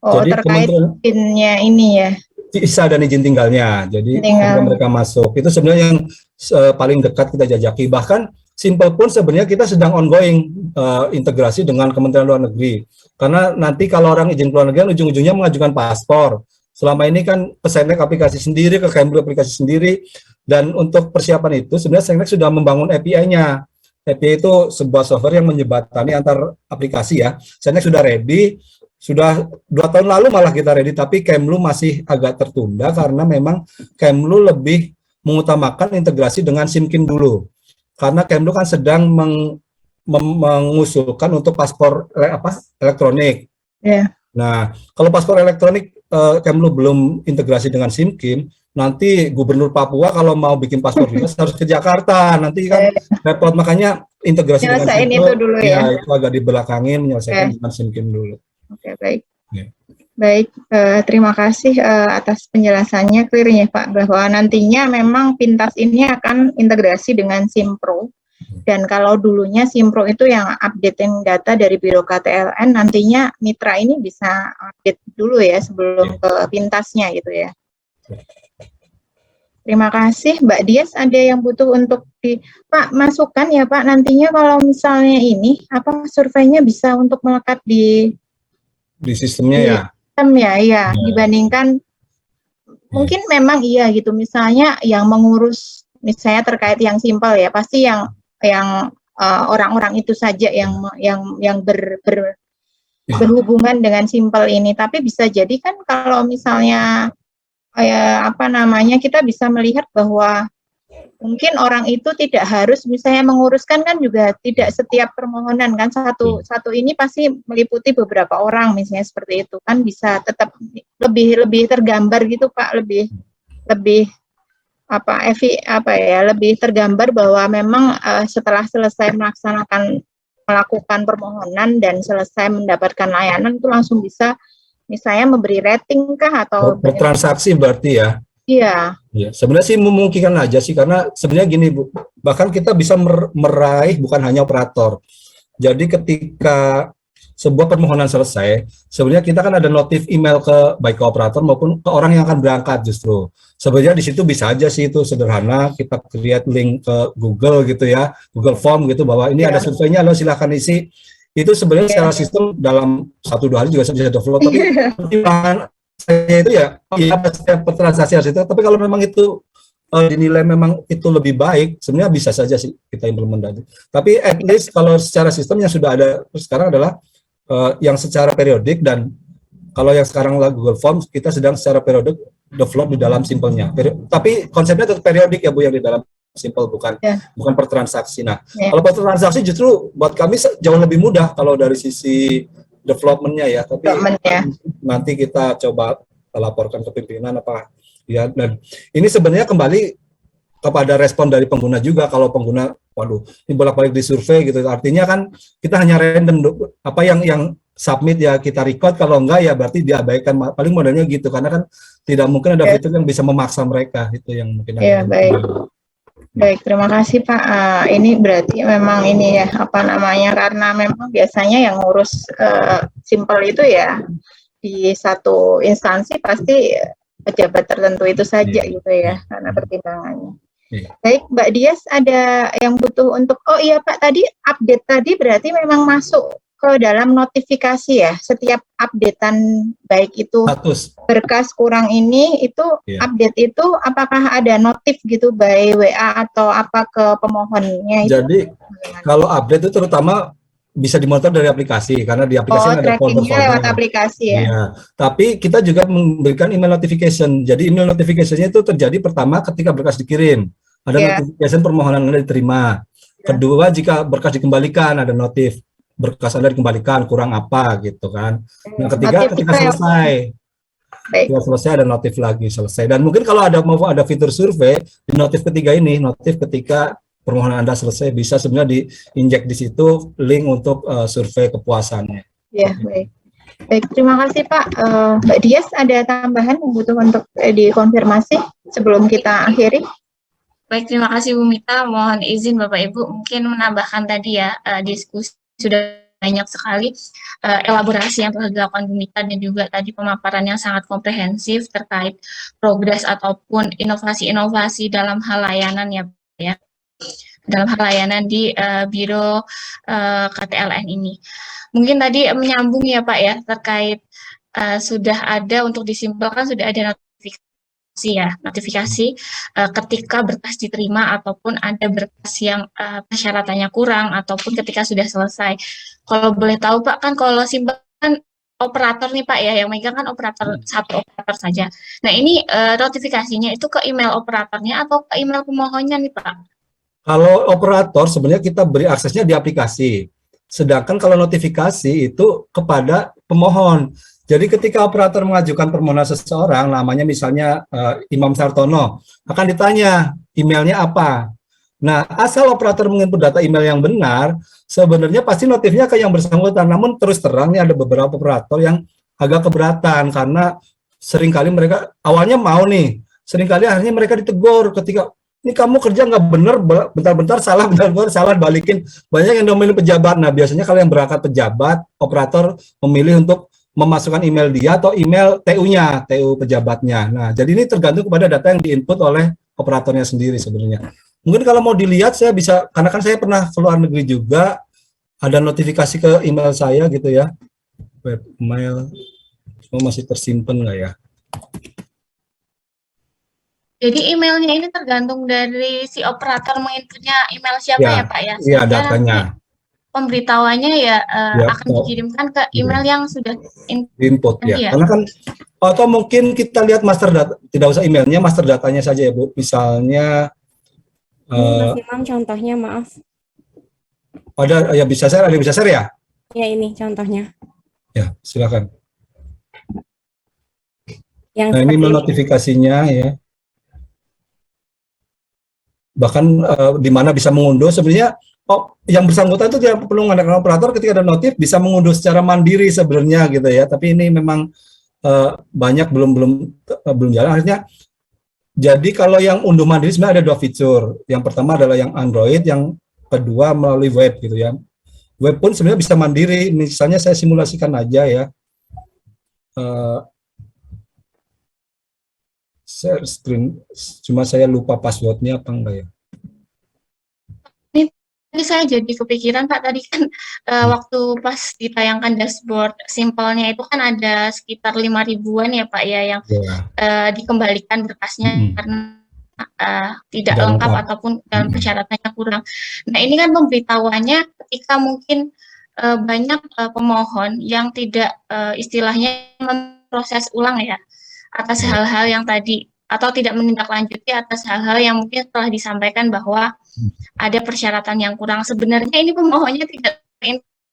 Oh, jadi terkait izinnya ini ya? Visa dan izin tinggalnya. Jadi mereka masuk. Itu sebenarnya yang paling dekat kita jajaki. Bahkan Simple pun sebenarnya kita sedang ongoing integrasi dengan Kementerian Luar Negeri. Karena nanti kalau orang izin luar negeri ujung-ujungnya mengajukan paspor. Selama ini kan Pesennek aplikasi sendiri, ke Kemlu aplikasi sendiri. Dan untuk persiapan itu sebenarnya Sennek sudah membangun API-nya. API itu sebuah software yang menjembatani antar aplikasi ya. Sennek sudah ready, sudah 2 tahun lalu malah kita ready, tapi Kemlu masih agak tertunda karena memang Kemlu lebih mengutamakan integrasi dengan SIMKIM dulu. Karena Kemlu kan sedang mengusulkan untuk paspor elektronik. Yeah. Nah, kalau paspor elektronik Kemlu belum integrasi dengan SIMKIM, nanti Gubernur Papua kalau mau bikin paspor dinas harus ke Jakarta, nanti kan repot. Makanya integrasi dengan SIMKIM itu dulu ya. Itu agak dibelakangin, menyelesaikan dengan SIMKIM dulu. Oke, baik. Yeah. Baik, terima kasih atas penjelasannya, clear ya Pak, bahwa nantinya memang Pintas ini akan integrasi dengan Simpro, dan kalau dulunya Simpro itu yang updating data dari Biro KTLN, nantinya mitra ini bisa update dulu ya sebelum ke Pintasnya gitu ya. Terima kasih. Mbak Dias, ada yang butuh untuk Pak masukkan ya Pak, nantinya kalau misalnya ini surveinya bisa untuk melekat di sistemnya ya? Ya, dibandingkan mungkin memang iya gitu, misalnya yang mengurus misalnya terkait yang simpel ya, pasti yang orang-orang itu saja yang berhubungan dengan simpel ini, tapi bisa jadi kan kalau misalnya kita bisa melihat bahwa mungkin orang itu tidak harus misalnya menguruskan, kan juga tidak setiap permohonan kan satu ini pasti meliputi beberapa orang misalnya, seperti itu kan bisa tetap lebih tergambar gitu Pak, lebih lebih tergambar bahwa memang setelah selesai melakukan permohonan dan selesai mendapatkan layanan itu langsung bisa misalnya memberi rating kah atau bertransaksi berarti ya. Iya. Ya, sebenarnya sih memungkinkan aja sih, karena sebenarnya gini Bu, bahkan kita bisa meraih bukan hanya operator. Jadi ketika sebuah permohonan selesai, sebenarnya kita kan ada notif email ke baik ke operator maupun ke orang yang akan berangkat justru. Sebenarnya di situ bisa aja sih, itu sederhana, kita create link ke Google gitu ya, Google Form gitu, bahwa ini ada surveinya, lo silahkan isi. Itu sebenarnya secara sistem dalam 1-2 hari juga bisa develop, tapi pertimbangan saya itu ya setiap transaksi harus itu, tapi kalau memang itu dinilai memang itu lebih baik, sebenarnya bisa saja sih kita implementasi. Tapi at least kalau secara sistem yang sudah ada sekarang adalah yang secara periodik, dan kalau yang sekarang Google Forms kita sedang secara periodik develop di dalam simpelnya. Tapi konsepnya tetap periodik ya Bu, yang di dalam simple, bukan per transaksi. Nah, kalau per transaksi justru buat kami jauh lebih mudah kalau dari sisi development-nya ya, tapi nanti kita coba laporkan ke pimpinan ya. Dan ini sebenarnya kembali kepada respon dari pengguna juga. Kalau pengguna, waduh, ini bolak-balik di survei gitu, artinya kan kita hanya random apa yang submit ya kita record, kalau enggak ya berarti diabaikan, paling modelnya gitu, karena kan tidak mungkin ada fitur yang bisa memaksa mereka, itu yang mungkin. Ya, baik, terima kasih Pak. Ini berarti memang ini ya, karena memang biasanya yang ngurus simpel itu ya di satu instansi pasti pejabat tertentu itu saja gitu ya, karena pertimbangannya. Baik, Mbak Dias, ada yang butuh untuk, oh iya Pak, tadi update tadi berarti memang masuk ke dalam notifikasi ya, setiap updatean baik itu Status. berkas kurang ini itu Iya. update itu apakah ada notif gitu by WA atau apa ke pemohonnya itu? Jadi kalau update itu terutama bisa dimonitor dari aplikasi karena di aplikasi Oh, kan ada trackingnya lewat folder-folder. aplikasi ya? Iya, tapi kita juga memberikan email notification. Jadi email notification-nya itu terjadi pertama ketika berkas dikirim, ada Iya. notification permohonan Anda diterima. Kedua, jika berkas dikembalikan ada notif berkas Anda dikembalikan kurang apa gitu kan. Nah, ketiga Notif ketika itu ya. selesai, Baik. ketika selesai ada notif lagi selesai. Dan mungkin kalau mau ada fitur survei di notif ketiga ini, notif ketika permohonan Anda selesai bisa sebenarnya diinjek di situ link untuk survei kepuasannya. Ya, baik. Baik, terima kasih Pak. Mbak Dias, ada tambahan yang butuh untuk dikonfirmasi sebelum kita akhiri? Baik, terima kasih Bu Mita. Mohon izin Bapak Ibu mungkin menambahkan tadi ya, diskusi sudah banyak sekali elaborasi yang telah dilakukan Bu Mita dan juga tadi pemaparan yang sangat komprehensif terkait progres ataupun inovasi-inovasi dalam hal layanan ya Pak ya. Dalam hal layanan di Biro KTLN ini. Mungkin tadi menyambung ya Pak ya terkait sudah ada untuk disimpulkan sudah ada notifikasi ketika berkas diterima ataupun ada berkas yang persyaratannya kurang ataupun ketika sudah selesai. Kalau boleh tahu Pak, kan kalau simpel kan operator nih Pak ya, yang megang kan operator satu operator saja. Nah ini notifikasinya itu ke email operatornya atau ke email pemohonnya nih Pak? Kalau operator sebenarnya kita beri aksesnya di aplikasi. Sedangkan kalau notifikasi itu kepada pemohon. Jadi ketika operator mengajukan permohonan seseorang, namanya misalnya Imam Sartono, akan ditanya emailnya apa. Nah, asal operator menginput data email yang benar, sebenarnya pasti notifnya ke yang bersangkutan. Namun terus terang, ini ada beberapa operator yang agak keberatan karena seringkali mereka awalnya mau nih, seringkali akhirnya mereka ditegur ketika ini kamu kerja nggak bener, bentar-bentar salah, bentar-bentar salah, balikin. Banyak yang memilih pejabat. Nah, biasanya kalau yang berangkat pejabat, operator memilih untuk memasukkan email dia atau email TU-nya, TU pejabatnya. Nah, jadi ini tergantung kepada data yang diinput oleh operatornya sendiri sebenarnya. Mungkin kalau mau dilihat, saya bisa, karena kan saya pernah ke luar negeri juga, ada notifikasi ke email saya gitu ya, webmail, semua masih tersimpan nggak ya? Jadi emailnya ini tergantung dari si operator menginputnya email siapa Ya, ya Pak ya? iya Sehingga datanya. nanti pemberitahuannya ya, Ya, akan dikirimkan ke email yang sudah input ya. ya. Karena kan atau mungkin kita lihat master data, tidak usah emailnya, master datanya saja ya Bu. Misalnya Mas Imam contohnya maaf. ada ya bisa share, ada yang bisa share ya? Ya ini contohnya. Ya, silakan. Yang Nah, ini notifikasinya ya. Bahkan di mana bisa mengunduh sebenarnya yang bersangkutan itu tidak perlu menggunakan operator, ketika ada notif bisa mengunduh secara mandiri sebenarnya gitu ya. Tapi ini memang banyak belum jalan. Akhirnya jadi kalau yang unduh mandiri sebenarnya ada dua fitur. Yang pertama adalah yang Android, yang kedua melalui web gitu ya. Web pun sebenarnya bisa mandiri. Misalnya saya simulasikan aja ya. Share screen, cuma saya lupa passwordnya apa enggak ya. Ini saya jadi kepikiran Pak, tadi kan waktu pas ditayangkan dashboard simpelnya itu kan ada sekitar 5.000-an ya Pak ya yang dikembalikan berkasnya karena tidak lengkap ataupun dalam persyaratannya kurang. Nah ini kan pemberitahuannya ketika mungkin banyak pemohon yang tidak istilahnya memproses ulang ya atas hal-hal yang tadi atau tidak menindaklanjuti atas hal-hal yang mungkin telah disampaikan bahwa ada persyaratan yang kurang. Sebenarnya ini pemohonnya tidak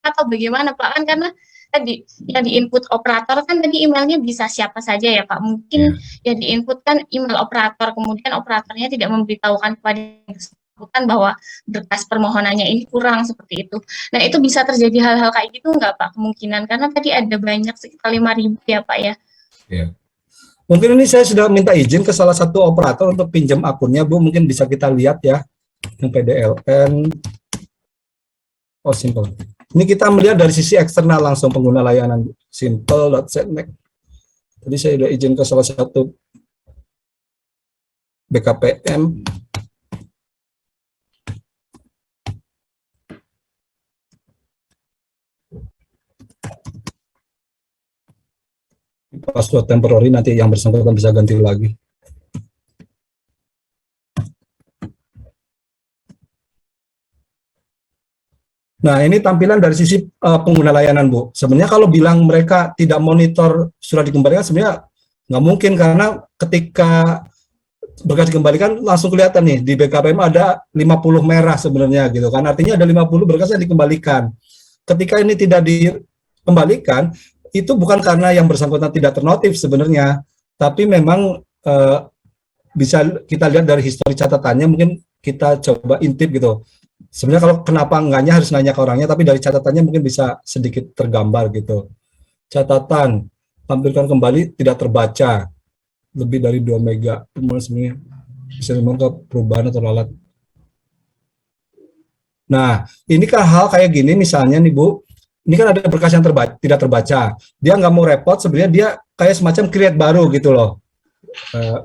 atau bagaimana Pak? Kan karena tadi yang diinput operator kan tadi emailnya bisa siapa saja ya Pak. Mungkin yang diinput kan email operator, kemudian operatornya tidak memberitahukan kepada yang bersangkutan bahwa berkas permohonannya ini kurang seperti itu. Nah itu bisa terjadi hal-hal kayak gitu nggak Pak kemungkinan? Karena tadi ada banyak sekitar 5.000 ya Pak ya. Ya. Mungkin ini saya sudah minta izin ke salah satu operator untuk pinjam akunnya Bu, mungkin bisa kita lihat ya. Yang PDLN. Oh, simple. Ini kita melihat dari sisi eksternal langsung pengguna layanan simple.setnek. Tadi saya sudah izin ke salah satu BKPM. password temporary, nanti yang bersangkutan bisa ganti lagi. Nah, ini tampilan dari sisi pengguna layanan, Bu. Sebenarnya kalau bilang mereka tidak monitor surat dikembalikan, sebenarnya nggak mungkin, karena ketika berkas dikembalikan langsung kelihatan nih, di BKPM ada 50 merah sebenarnya gitu kan. Artinya ada 50 berkas yang dikembalikan. Ketika ini tidak dikembalikan, itu bukan karena yang bersangkutan tidak ternotif sebenarnya, tapi memang bisa kita lihat dari histori catatannya, mungkin kita coba intip gitu. Sebenarnya kalau kenapa enggaknya harus nanya ke orangnya, tapi dari catatannya mungkin bisa sedikit tergambar gitu. Catatan, tampilkan kembali tidak terbaca, lebih dari 2 mega. Sebenarnya bisa memang ke perubahan atau lalat. Nah, ini kan hal kayak gini misalnya nih Bu, ini kan ada berkas yang tidak terbaca. Dia nggak mau repot, sebenarnya dia kayak semacam create baru gitu loh.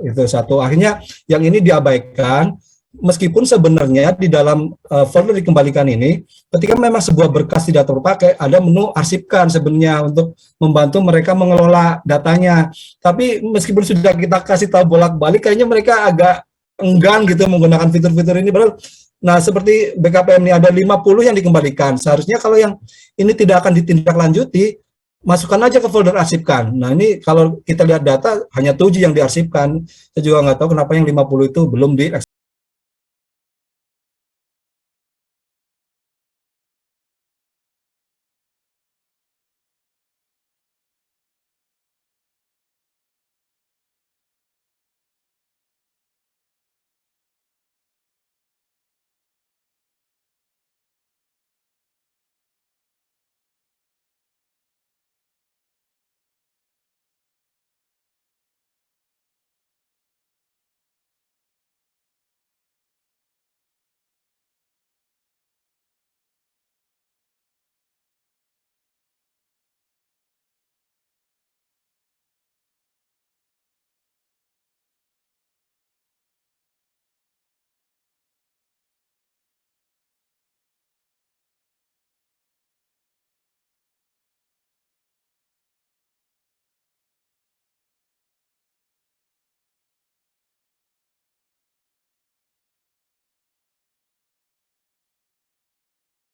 Itu satu. Akhirnya yang ini diabaikan, meskipun sebenarnya di dalam folder dikembalikan ini, ketika memang sebuah berkas tidak terpakai, ada menu arsipkan sebenarnya untuk membantu mereka mengelola datanya. Tapi meskipun sudah kita kasih tahu bolak-balik, kayaknya mereka agak enggan gitu menggunakan fitur-fitur ini. Nah, seperti BKPM ini ada 50 yang dikembalikan. Seharusnya kalau yang ini tidak akan ditindaklanjuti, masukkan aja ke folder arsipkan. Nah, ini kalau kita lihat data, hanya 7 yang diarsipkan. Saya juga nggak tahu kenapa yang 50 itu belum di.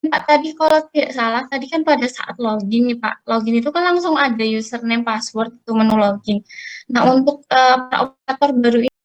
Pak, tadi kalau tidak salah, tadi kan pada saat login nih Pak, login itu kan langsung ada username, password, itu menu login. Nah, untuk para operator baru ini,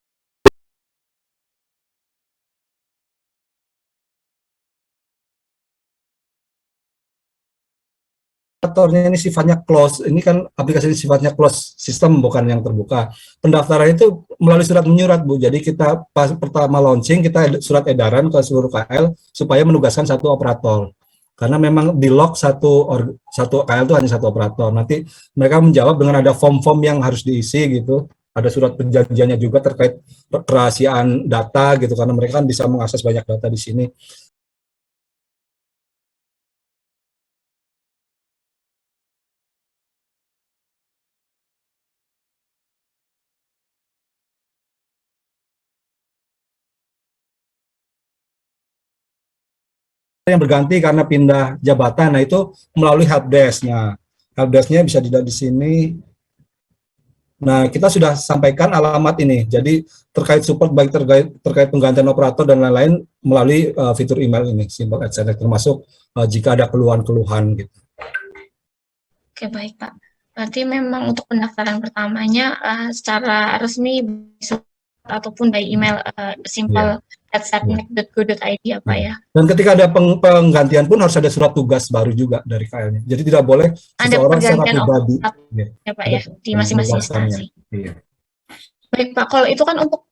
Pendaftarnya ini sifatnya close, ini kan aplikasi ini sifatnya close sistem, bukan yang terbuka. Pendaftaran itu melalui surat menyurat, Bu. Jadi kita pas pertama launching, kita surat edaran ke seluruh KL supaya menugaskan satu operator. Karena memang di lock satu KL itu hanya satu operator. Nanti mereka menjawab dengan ada form-form yang harus diisi gitu. Ada surat perjanjiannya juga terkait kerahasiaan data gitu, karena mereka kan bisa mengakses banyak data di sini. Yang berganti karena pindah jabatan, nah itu melalui helpdesk. Nah, helpdesk-nya bisa dilihat di sini. Nah, kita sudah sampaikan alamat ini. Jadi terkait support baik terkait penggantian operator dan lain-lain melalui fitur email ini, simple SMS, termasuk jika ada keluhan-keluhan gitu. oke baik Pak. Berarti memang untuk pendaftaran pertamanya secara resmi bisa ataupun by email simple@satnek.go.id ya Pak ya. Dan ketika ada penggantian pun harus ada surat tugas baru juga dari KL-nya. Jadi tidak boleh seseorang secara pribadi ya Pak ya di masing-masing instansi. Iya. Baik Pak, kalau itu kan untuk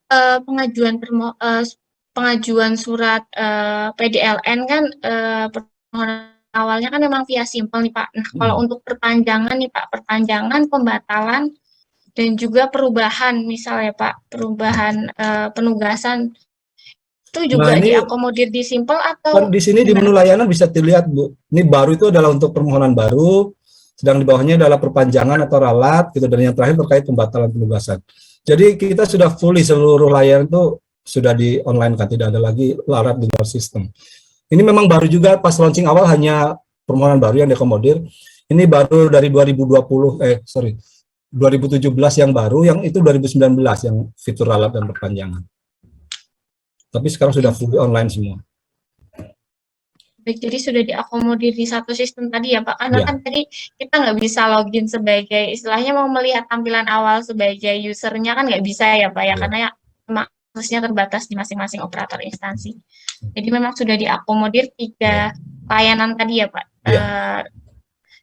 pengajuan surat PDLN kan permohonan awalnya kan memang via simple nih Pak. Nah, kalau untuk perpanjangan nih Pak, perpanjangan, pembatalan dan juga perubahan misalnya Pak, perubahan penugasan itu juga diakomodir di simple atau di sini di menu layanan bisa dilihat Bu. Ini baru itu adalah untuk permohonan baru, sedang di bawahnya adalah perpanjangan atau ralat gitu, dan yang terakhir terkait pembatalan penugasan. Jadi kita sudah fully seluruh layanan itu sudah di online kan, tidak ada lagi larat di luar sistem. Ini memang baru juga pas launching awal hanya permohonan baru yang diakomodir. Ini baru dari 2017 yang baru, yang itu 2019 yang fitur ralat dan perpanjangan. Tapi sekarang sudah fully online semua. Baik, jadi sudah diakomodir di satu sistem tadi ya Pak, karena Ya. kan tadi kita nggak bisa login sebagai, istilahnya mau melihat tampilan awal sebagai usernya kan nggak bisa ya Pak ya, karena ya memang aksesnya terbatas di masing-masing operator instansi. Jadi memang sudah diakomodir 3 layanan tadi ya Pak, Ya.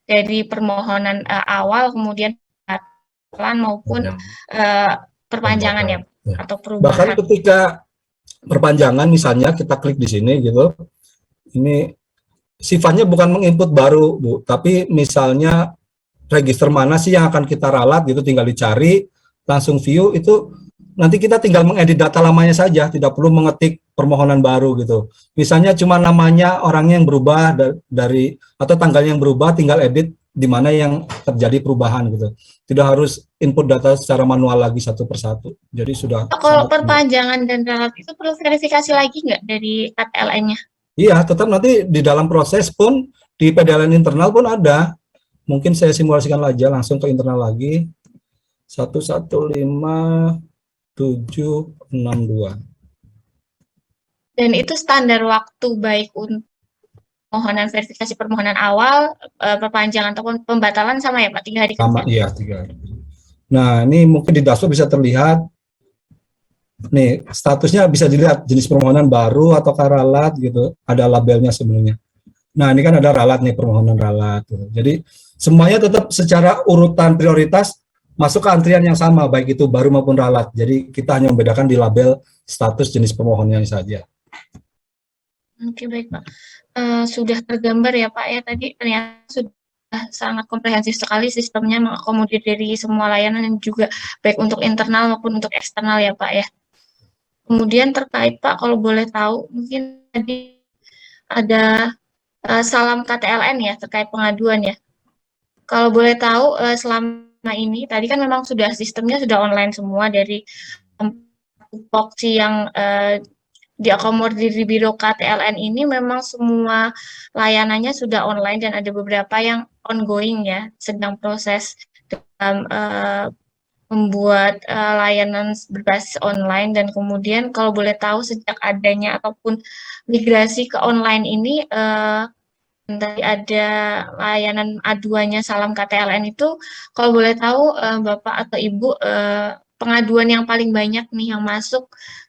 dari permohonan awal, kemudian pembatalan maupun perpanjangan ya, atau perubahan. Bahkan ketika perpanjangan misalnya kita klik di sini gitu, ini sifatnya bukan menginput baru Bu, tapi misalnya register mana sih yang akan kita ralat gitu, tinggal dicari, langsung view, itu nanti kita tinggal mengedit data lamanya saja, tidak perlu mengetik permohonan baru gitu. Misalnya cuma namanya orangnya yang berubah dari atau tanggalnya yang berubah, tinggal edit di mana yang terjadi perubahan gitu. Tidak harus input data secara manual lagi satu persatu. Jadi sudah. Kalau perpanjangan dan ralat itu perlu verifikasi lagi nggak dari KTLN-nya? Iya, tetap nanti di dalam proses pun di PDLN internal pun ada. Mungkin saya simulasikan aja langsung ke internal lagi. 115762. Dan itu standar waktu baik untuk permohonan verifikasi permohonan awal, perpanjangan ataupun pembatalan sama ya Pak, 3 hari kerja? Sama, iya 3 hari. Nah, ini mungkin di dashboard bisa terlihat. Nih, statusnya bisa dilihat jenis permohonan baru atau ralat gitu. Ada labelnya sebenarnya. Nah, ini kan ada ralat nih, permohonan ralat. Gitu. Jadi, semuanya tetap secara urutan prioritas masuk ke antrian yang sama, baik itu baru maupun ralat. Jadi, kita hanya membedakan di label status jenis permohonannya saja. Oke, baik Pak. Sudah tergambar ya Pak ya, tadi ternyata sudah sangat komprehensif sekali sistemnya, mengakomodir dari semua layanan dan juga baik untuk internal maupun untuk eksternal ya Pak ya. Kemudian terkait Pak, kalau boleh tahu, mungkin tadi ada salam KTLN ya, terkait pengaduan ya. Kalau boleh tahu, selama ini, tadi kan memang sudah sistemnya sudah online semua dari tupoksi yang diakomodir di Biro KTLN ini, memang semua layanannya sudah online dan ada beberapa yang ongoing ya, sedang proses dalam membuat layanan berbasis online. Dan kemudian kalau boleh tahu sejak adanya ataupun migrasi ke online ini, tadi ada layanan aduannya Salam KTLN itu, kalau boleh tahu Bapak atau Ibu, pengaduan yang paling banyak nih yang masuk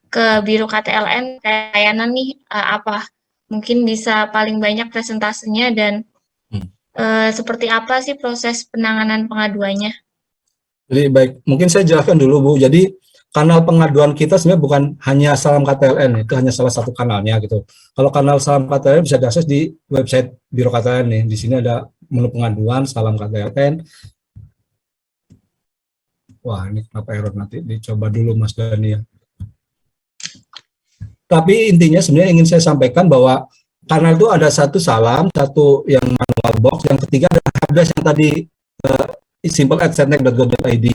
ke Biro KTLN kayak layanan nih apa? Mungkin bisa paling banyak presentasenya dan seperti apa sih proses penanganan pengaduannya? Jadi baik, mungkin saya jelaskan dulu Bu. Jadi kanal pengaduan kita sebenarnya bukan hanya Salam KTLN, itu hanya salah satu kanalnya gitu. Kalau kanal Salam KTLN bisa diakses di website Biro KTLN nih. Di sini ada menu pengaduan Salam KTLN. Wah, ini kenapa error, nanti dicoba dulu Mas Dani ya. Tapi intinya sebenarnya ingin saya sampaikan bahwa kanal itu ada satu Salam, satu yang manual box, yang ketiga ada helpdesk yang tadi simple@setnek.go.id.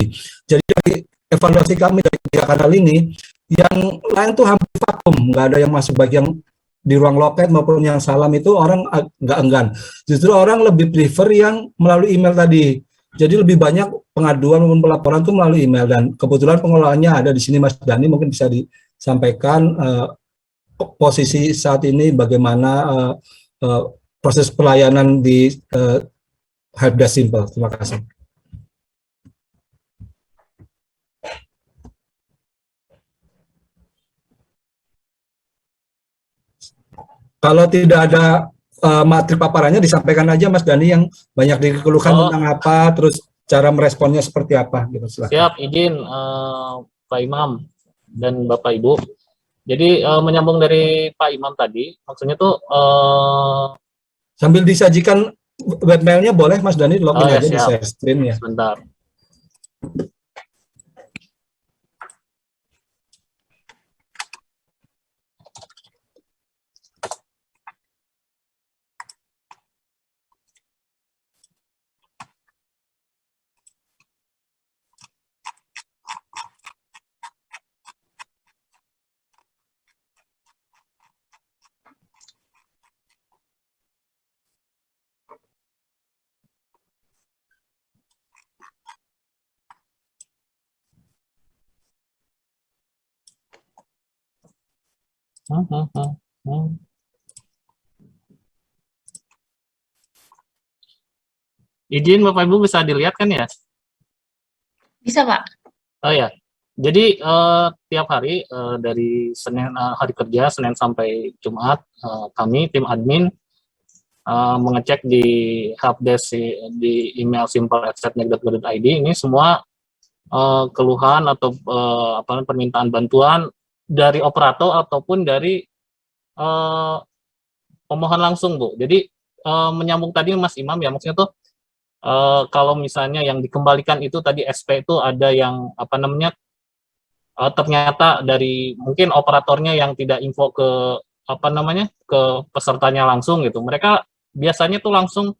Jadi dari evaluasi kami dari 3 kanal ini, yang lain tuh hampir vakum, nggak ada yang masuk, baik yang di ruang loket maupun yang Salam itu orang nggak enggan. Justru orang lebih prefer yang melalui email tadi. Jadi lebih banyak pengaduan maupun pelaporan itu melalui email, dan kebetulan pengelolaannya ada di sini Mas Dani, mungkin bisa disampaikan posisi saat ini bagaimana proses pelayanan di helpdesk simple. Terima kasih. Kalau tidak ada materi paparannya, disampaikan aja Mas Dani yang banyak dikeluhkan tentang apa, terus cara meresponnya seperti apa gitu. Silakan. Siap, izin Pak Imam dan Bapak Ibu. Jadi menyambung dari Pak Imam tadi, maksudnya tuh sambil disajikan webmailnya boleh Mas Dani login aja di share screen ya. Sebentar. Izin Bapak Ibu bisa dilihat kan ya? Bisa, Pak. Oh ya. Jadi tiap hari dari Senin hari kerja Senin sampai Jumat kami tim admin mengecek di helpdesk di email simple@setnek.go.id ini semua keluhan atau permintaan bantuan dari operator ataupun dari pemohon langsung, Bu. Jadi menyambung tadi Mas Imam ya, maksudnya tuh kalau misalnya yang dikembalikan itu tadi SP itu ada yang ternyata dari mungkin operatornya yang tidak info ke ke pesertanya langsung gitu. Mereka biasanya tuh langsung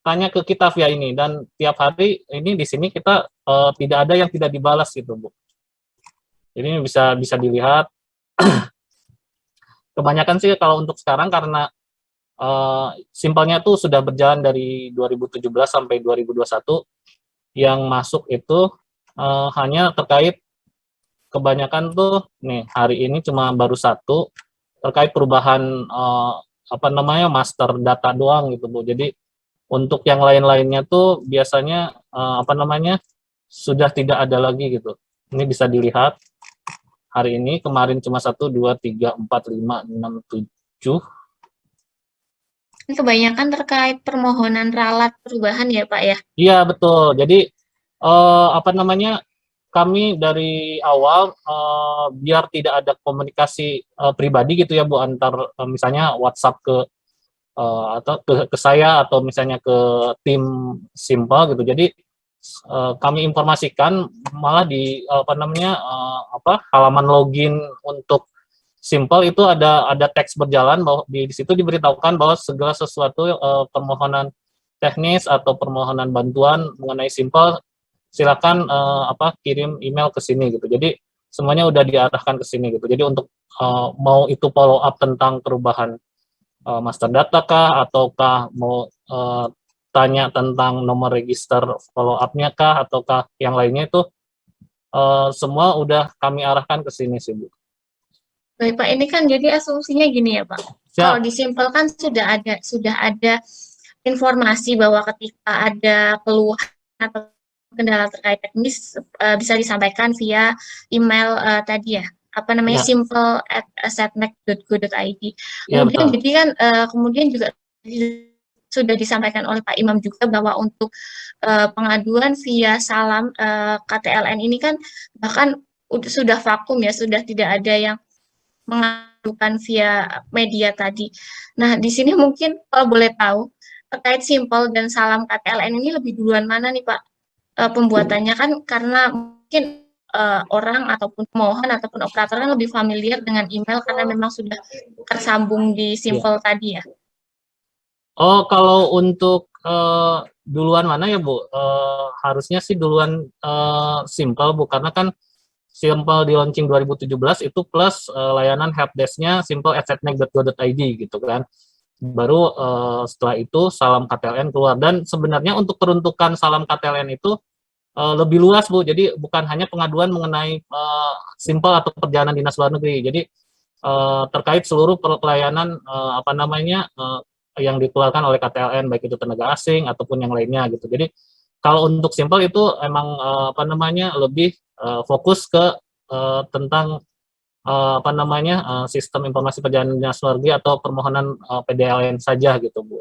tanya ke kita via ini, dan tiap hari ini di sini kita tidak ada yang tidak dibalas gitu, Bu. Jadi ini bisa dilihat. Kebanyakan sih kalau untuk sekarang karena simpelnya tuh sudah berjalan dari 2017 sampai 2021, yang masuk itu hanya terkait kebanyakan tuh nih hari ini cuma baru satu terkait perubahan master data doang gitu, Bu. Jadi untuk yang lain-lainnya tuh biasanya sudah tidak ada lagi gitu. Ini bisa dilihat hari ini, kemarin cuma 1, 2, 3, 4, 5, 6, 7. Kebanyakan terkait permohonan ralat perubahan ya, Pak ya? Iya, betul. Jadi kami dari awal biar tidak ada komunikasi pribadi gitu ya, Bu, antar misalnya WhatsApp atau ke saya atau misalnya ke tim Simple gitu. Jadi kami informasikan malah di halaman login untuk Simple itu ada teks berjalan bahwa di situ diberitahukan bahwa segala sesuatu permohonan teknis atau permohonan bantuan mengenai Simple silakan kirim email ke sini gitu. Jadi semuanya udah diarahkan ke sini gitu. Jadi untuk mau itu follow up tentang perubahan master data kah, ataukah mau tanya tentang nomor register follow up-nya kah, ataukah yang lainnya itu semua udah kami arahkan ke sini sih, Bu. Baik, Pak, ini kan jadi asumsinya gini ya, Pak. Siap. Kalau disimpel kan sudah ada informasi bahwa ketika ada keluhan atau kendala terkait teknis bisa disampaikan via email tadi ya, simple@setnek.go.id. Ya, Kemudian betul. jadi kan kemudian juga sudah disampaikan oleh Pak Imam juga bahwa untuk pengaduan via salam KTLN ini kan bahkan sudah vakum ya, sudah tidak ada yang mengadukan via media tadi. Nah, di sini mungkin kalau boleh tahu terkait Simple dan salam KTLN ini lebih duluan mana nih, Pak? Pembuatannya kan karena mungkin orang ataupun pemohon ataupun operator kan lebih familiar dengan email karena memang sudah tersambung di Simple tadi ya. Oh, kalau untuk duluan mana ya, Bu? Harusnya sih duluan Simple, Bu, karena kan Simple di launching 2017 itu plus layanan helpdesk-nya simple@setnek.go.id gitu kan. Baru setelah itu salam KTLN keluar, dan sebenarnya untuk peruntukan salam KTLN itu lebih luas, Bu. Jadi bukan hanya pengaduan mengenai Simple atau perjalanan dinas luar negeri. Jadi terkait seluruh pelayanan yang dikeluarkan oleh KTLN, baik itu tenaga asing ataupun yang lainnya gitu. Jadi kalau untuk Simple itu emang lebih fokus ke tentang sistem informasi perjalanan dinas luar negeri atau permohonan PDLN saja gitu, Bu.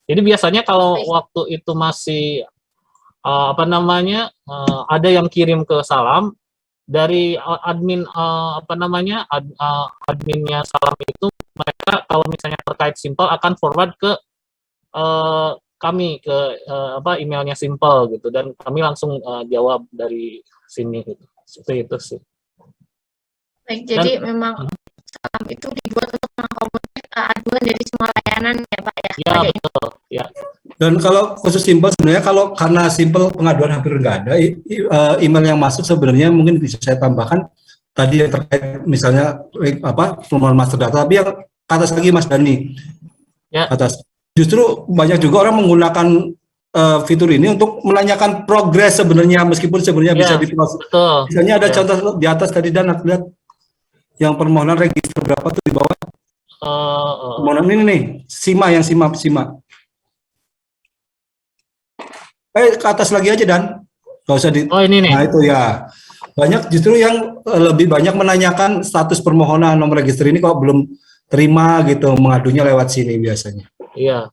Jadi biasanya kalau waktu itu masih ada yang kirim ke salam dari admin adminnya salam itu, mereka kalau misalnya terkait Simple akan forward ke kami ke emailnya Simple gitu, dan kami langsung jawab dari sini gitu. Seperti itu sih. Baik, jadi memang salam itu dibuat untuk mengakomodir aduan dari semua layanan ya, Pak ya? Ya, betul. Ya. Dan kalau khusus Simple sebenarnya karena Simple pengaduan hampir nggak ada, email yang masuk sebenarnya mungkin bisa saya tambahkan tadi yang terkait misalnya permohonan master data, tapi yang atas lagi Mas Dani. Ya. Atas. Justru banyak juga orang menggunakan fitur ini untuk menanyakan progres sebenarnya, meskipun sebenarnya bisa diproses. Betul. Misalnya ada contoh di atas tadi, dan lihat Yang permohonan register berapa tuh di bawah? Permohonan ini nih, SIMA, yang SIMA. Ke atas lagi aja, Dan. Nggak usah di. Oh, ini nih. Nah, itu ya. Banyak justru yang lebih banyak menanyakan status permohonan nomor register ini kok belum terima gitu, mengadunya lewat sini biasanya. Iya,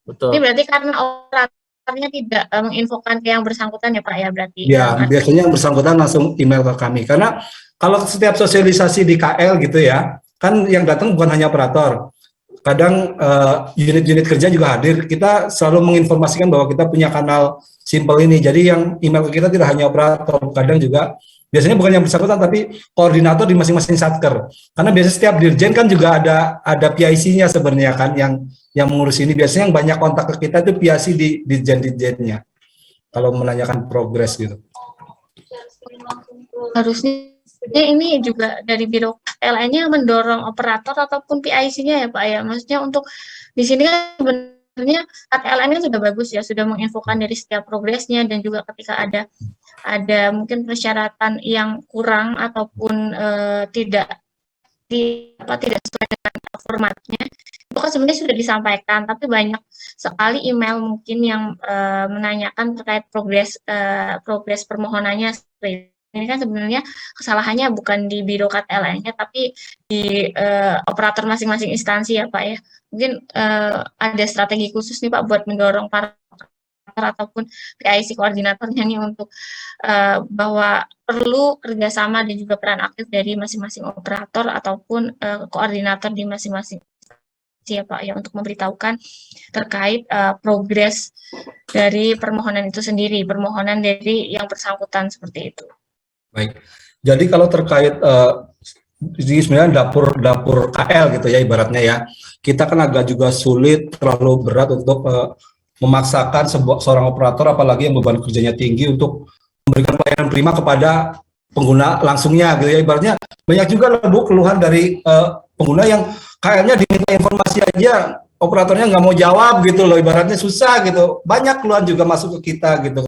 betul. Ini berarti karena operatornya tidak menginfokan ke yang bersangkutan ya Pak ya berarti? Ya, biasanya yang bersangkutan langsung email ke kami. Karena kalau setiap sosialisasi di KL gitu ya, kan yang datang bukan hanya operator. Kadang unit-unit kerja juga hadir. Kita selalu menginformasikan bahwa kita punya kanal simple ini. Jadi yang email ke kita tidak hanya operator, kadang juga biasanya bukan yang bersangkutan tapi koordinator di masing-masing satker. Karena biasanya setiap dirjen kan juga ada PIC-nya sebenarnya kan yang mengurus ini. Biasanya yang banyak kontak ke kita itu PIC di dirjen-dirjennya. Kalau menanyakan progres gitu. Harusnya ini juga dari Biro KTLN-nya mendorong operator ataupun PIC-nya ya Pak ya. Maksudnya untuk di sini kan sebenarnya KTLN-nya sudah bagus ya, sudah menginfokan dari setiap progresnya dan juga ketika ada mungkin persyaratan yang kurang ataupun tidak sesuai dengan formatnya, itu kan sebenarnya sudah disampaikan, tapi banyak sekali email mungkin yang menanyakan terkait progres permohonannya. Ini kan sebenarnya kesalahannya bukan di Biro KTLN-nya, tapi di operator masing-masing instansi ya Pak ya. Mungkin ada strategi khusus nih Pak buat mendorong para ataupun PIC koordinatornya nih untuk bahwa perlu kerjasama dan juga peran aktif dari masing-masing operator ataupun koordinator di masing-masing ya Pak ya untuk memberitahukan terkait progres dari permohonan itu sendiri, permohonan dari yang bersangkutan seperti itu. Baik, jadi kalau terkait ini sebenarnya dapur KL gitu ya ibaratnya ya, kita kan agak juga sulit, terlalu berat untuk memaksakan seorang operator apalagi yang beban kerjanya tinggi untuk memberikan pelayanan prima kepada pengguna langsungnya gitu ya, ibaratnya banyak juga lah Bu keluhan dari pengguna yang KL-nya diminta informasi aja operatornya nggak mau jawab gitu loh, ibaratnya susah gitu, banyak keluhan juga masuk ke kita gitu.